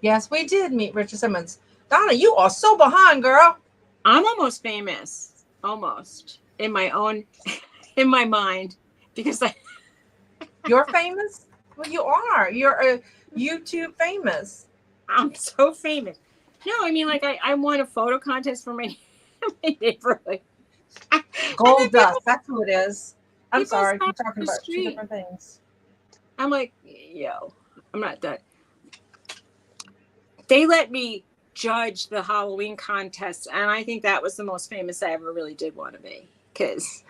Yes, we did meet Richard Simmons. Donna, you are so behind, girl. I'm almost famous. Almost. In my mind. Because You're famous? Well, you are. You're a YouTube famous. I'm so famous. No, I mean, like, I won a photo contest for my neighborhood. Gold dust. That's who it is. I'm sorry. You're talking about two different things. I'm like, yo, I'm not done. They let me judge the Halloween contest, and I think that was the most famous I ever really did want to be, because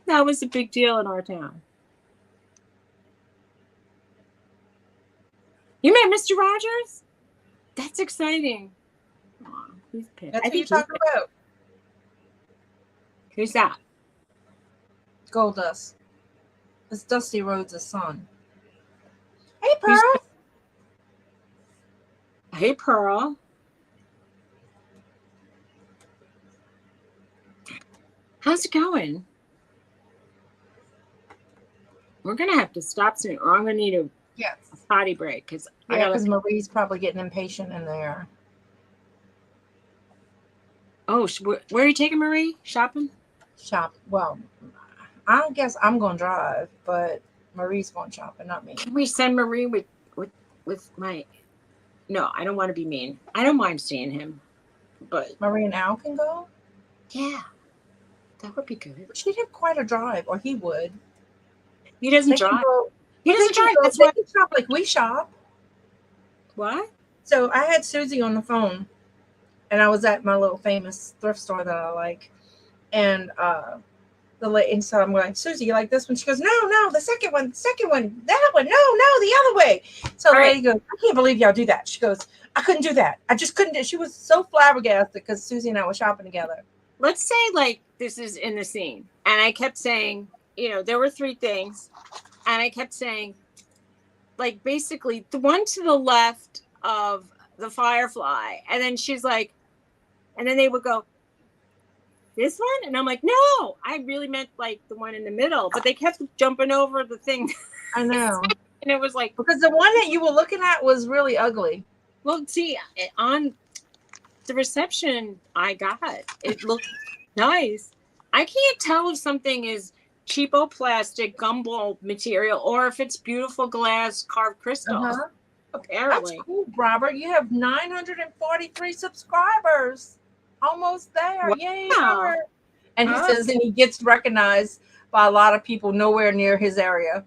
that was a big deal in our town. You met Mr. Rogers? That's exciting. Oh, he's pissed. That's who you're talking about. Who's that? Gold dust. It's Dusty Rhodes' son. Hey, Pearl. Hey, Pearl. How's it going? We're going to have to stop soon, or I'm going to need a potty break. Because Marie's probably getting impatient in there. Oh, where are you taking Marie? Shopping? Well, I guess I'm going to drive, but Marie's going shopping, not me. Can we send Marie with my... No, I don't want to be mean. I don't mind seeing him, but... Marie and Al can go? Yeah. That would be good. She'd have quite a drive, or he would. He doesn't drive. He doesn't drive. That's why they shop like we shop. What? So I had Suzy on the phone, and I was at my little famous thrift store that I like, and so I'm going, Suzy, you like this one? She goes, no, the second one, that one, no, the other way. So the lady goes, I can't believe y'all do that. She goes, I couldn't do that. I just couldn't do. She was so flabbergasted because Susie and I were shopping together. Let's say like this is in the scene, and I kept saying, there were 3 things, and I kept saying, like, basically the one to the left of the firefly, and then she's like, and then they would go, this one, and I'm like, no, I really meant like the one in the middle, but they kept jumping over the thing. I know. And it was like, because the one that you were looking at was really ugly. well, see, on the reception I got, it looked nice. I can't tell if something is cheapo plastic gumball material or if it's beautiful glass carved crystal. Uh-huh. Apparently. That's cool, Robert. You have 943 subscribers. Almost there. Wow. Yay, Robert. And he says, and he gets recognized by a lot of people nowhere near his area.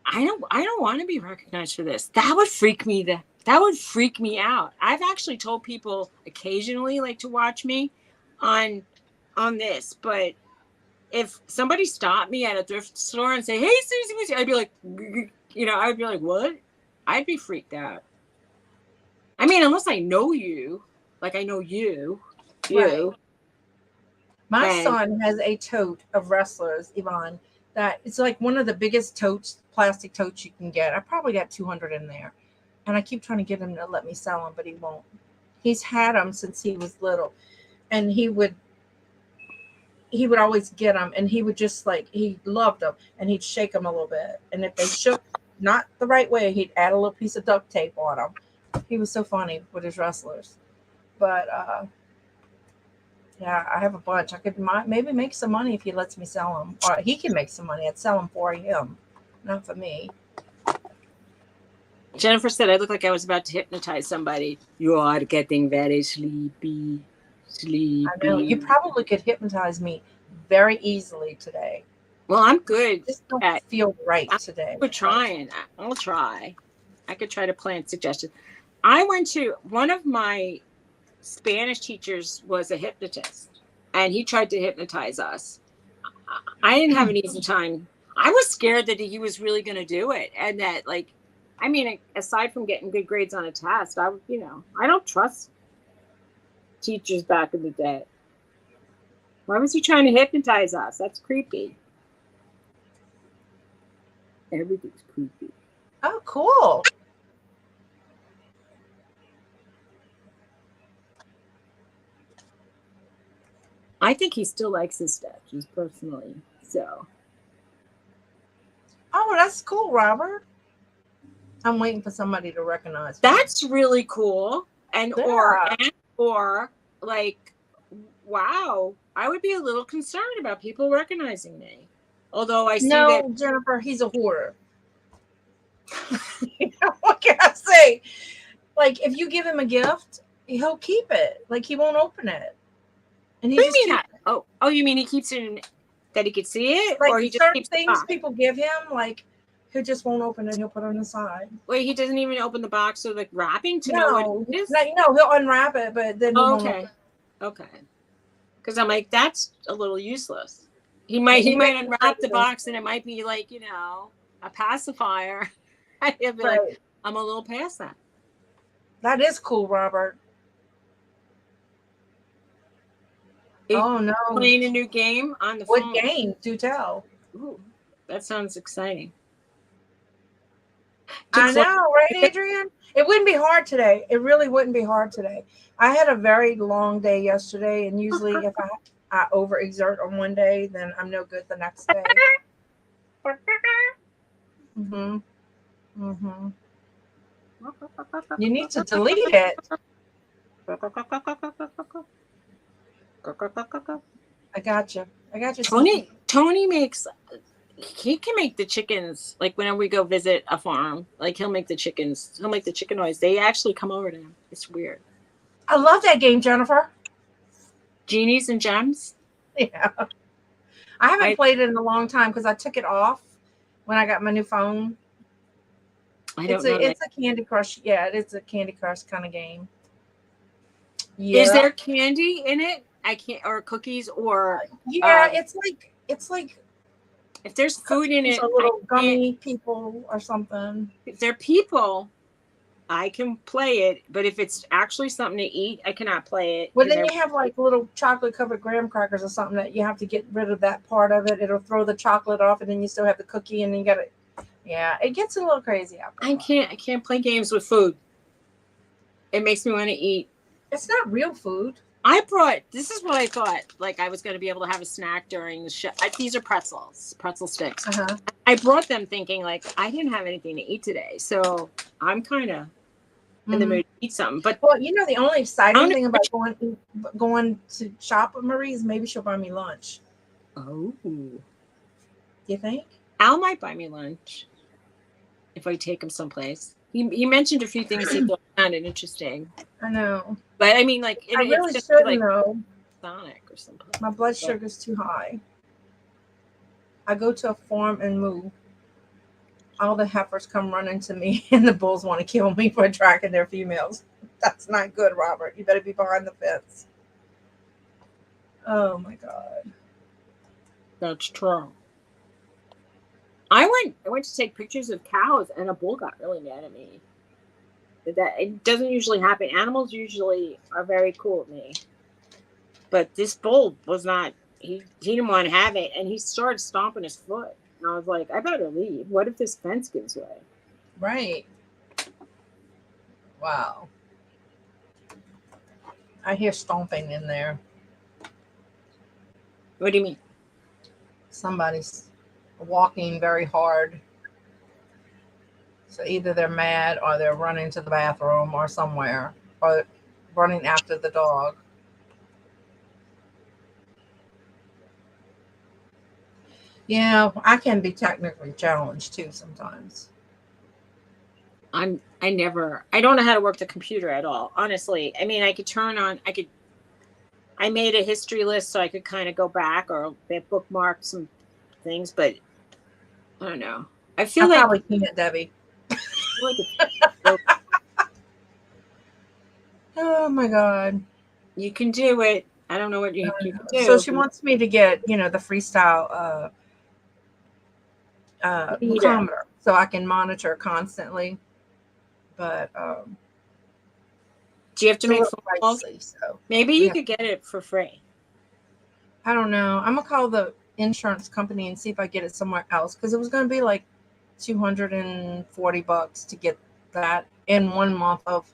I don't want to be recognized for this. That would freak me. That would freak me out. I've actually told people occasionally like to watch me on this, but if somebody stopped me at a thrift store and say, "Hey, Suzy," I'd be like, I'd be like, "What?" I'd be freaked out. I mean, unless I know you, like I know you. Right. My son has a tote of wrestlers, Yvonne, that it's like one of the biggest totes, plastic totes you can get. I probably got 200 in there. And I keep trying to get him to let me sell them, but he won't. He's had them since he was little. And he would always get them, and he would just he loved them, and he'd shake them a little bit. And if they shook not the right way, he'd add a little piece of duct tape on them. He was so funny with his wrestlers. But yeah, I have a bunch. I could maybe make some money if he lets me sell them, or he can make some money. I'd sell them for him, not for me. Jennifer said I look like I was about to hypnotize somebody. You are getting very sleepy. I know. You probably could hypnotize me very easily today. Well, I'm good. Just don't feel right today. We're trying. I'll try. I could try to plan suggestions. I went to one of my Spanish teachers was a hypnotist, and he tried to hypnotize us. I didn't have an easy time. I was scared that he was really going to do it, and that aside from getting good grades on a test, I don't trust teachers back in the day. Why was he trying to hypnotize us? That's creepy. Everything's creepy. Oh, cool. I think he still likes his statues personally. So. Oh, that's cool, Robert. I'm waiting for somebody to recognize me. That's really cool. And or like, wow, I would be a little concerned about people recognizing me. Although I see that Jennifer, he's a hoarder. What can I say? Like, if you give him a gift, he'll keep it. Like, he won't open it. And he just oh, you mean he keeps it in, that he could see it, like, or he just certain keeps things people give him, like he just won't open it. He'll put it on the side. Wait, he doesn't even open the box or the wrapping to know what it is? No, he'll unwrap it, but then he won't open it. Okay. Because I'm like, that's a little useless. He might unwrap the box, and it might be like, a pacifier. I'd be like, I'm a little past that. That is cool, Robert. Oh no! Playing a new game on the phone. What game? Do tell. Ooh, that sounds exciting. I know, right, Adrian? It wouldn't be hard today. It really wouldn't be hard today. I had a very long day yesterday, and usually if I overexert on one day, then I'm no good the next day. You need to delete it. I got you. Tony makes. He can make the chickens, like whenever we go visit a farm, like he'll make the chicken noise. They actually come over to him. It's weird. I love that game, Jennifer. Genies and Gems? Yeah. I haven't played it in a long time because I took it off when I got my new phone. It's a Candy Crush. Yeah, it's a Candy Crush kind of game. Yeah. Is there candy in it? Or cookies or yeah, it's like if there's food in it, a little gummy people or something. If they're people, I can play it, but if it's actually something to eat, I cannot play it. Well, 'cause then you have like little chocolate covered graham crackers or something that you have to get rid of that part of it. It'll throw the chocolate off, and then you still have the cookie, and then you got it. Yeah, it gets a little crazy out there. I can't play games with food. It makes me want to eat. It's not real food. This is what I thought, like I was going to be able to have a snack during the show. These are pretzel sticks. Uh-huh. I brought them thinking like I didn't have anything to eat today. So I'm kind of in the mood to eat something. But well, you know, the only exciting thing about going to shop with Marie is maybe she'll buy me lunch. Oh. You think? Al might buy me lunch if I take him someplace. He mentioned a few things he thought sounded interesting. I know. But I mean, like, I really shouldn't know. Sonic or something. My blood sugar's too high. I go to a farm and moo. All the heifers come running to me, and the bulls want to kill me for attracting their females. That's not good, Robert. You better be behind the fence. Oh my God. That's true. I went to take pictures of cows, and a bull got really mad at me. That it doesn't usually happen. Animals usually are very cool with me, but this bull was not. He didn't want to have it, and he started stomping his foot. And I was like, I better leave. What if this fence gives way? Right. Wow. I hear stomping in there. What do you mean? Somebody's walking very hard. So either they're mad or they're running to the bathroom or somewhere or running after the dog. Yeah, I can be technically challenged too sometimes. I don't know how to work the computer at all. Honestly. I mean, I made a history list so I could kind of go back or bookmark some things, but I don't know. I feel like probably can't, Debbie. Oh my God. You can do it. I don't know what you can do. So she wants me to get, the freestyle glucometer so I can monitor constantly. But do you have to make phone calls? So maybe you could get it for free. I don't know. I'm gonna call the insurance company and see if I get it somewhere else, because it was gonna be like $240 to get that in 1 month of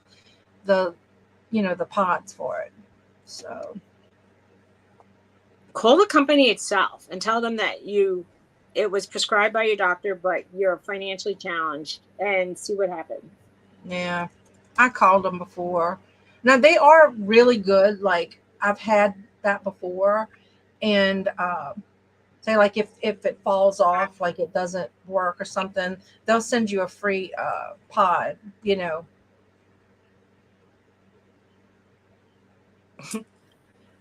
the the pods for it. So call the company itself and tell them that it was prescribed by your doctor, but you're financially challenged, and see what happens. Yeah, I called them before. Now they are really good. Like I've had that before, and say like if it falls off, like it doesn't work or something, they'll send you a free pod.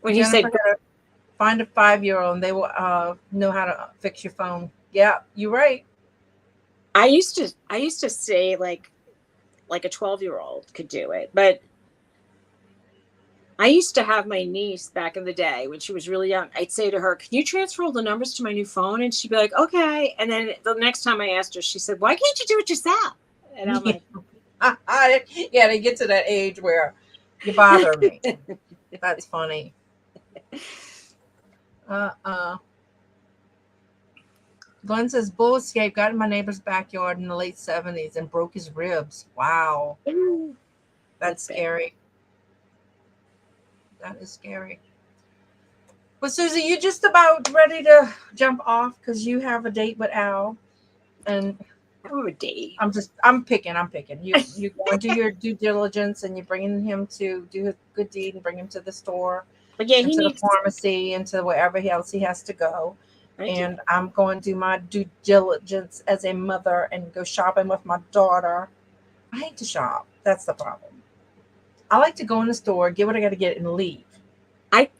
When you said find a 5-year-old and they will know how to fix your phone. Yeah, you're right. I used to say like a 12-year-old could do it, but I used to have my niece back in the day when she was really young. I'd say to her, "Can you transfer all the numbers to my new phone?" And she'd be like, "Okay." And then the next time I asked her, she said, "Why can't you do it yourself?" And I'm like, yeah, they get to that age where you bother me. That's funny. Glenn says, bull escaped, got in my neighbor's backyard in the late 70s and broke his ribs. Wow. That's scary. That is scary. Well, Suzy, you just about ready to jump off because you have a date with Al. And I have a date. I'm picking. You go and do your due diligence, and you're bringing him to do a good deed and bring him to the store. But yeah, he needs the pharmacy and to wherever else he has to go. And I'm going to do my due diligence as a mother and go shopping with my daughter. I hate to shop. That's the problem. I like to go in the store, get what I got to get, and leave. I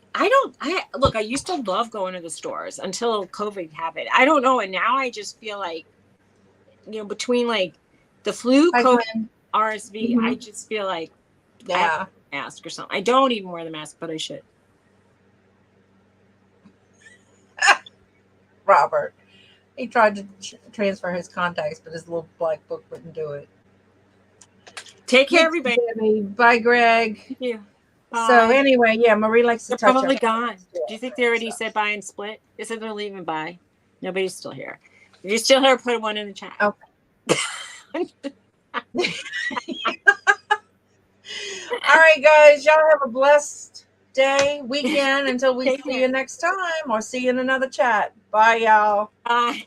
used to love going to the stores until COVID happened. I don't know. And now I just feel like, between like the flu, COVID, RSV, I just feel like I have to mask or something. I don't even wear the mask, but I should. Robert, he tried to transfer his contacts, but his little black book wouldn't do it. Take care, You too, everybody. Debbie. Bye, Greg. Thank you. So Bye. anyway, yeah, Marie likes to They're touch probably up. gone. Do you think they already So. said bye and split? They said they're leaving. Bye. Nobody's still here. If you're still here, put one in the chat. Okay. All right, guys, y'all have a blessed day, weekend until we Take see care. you next time or see you in another chat. Bye, y'all. Bye.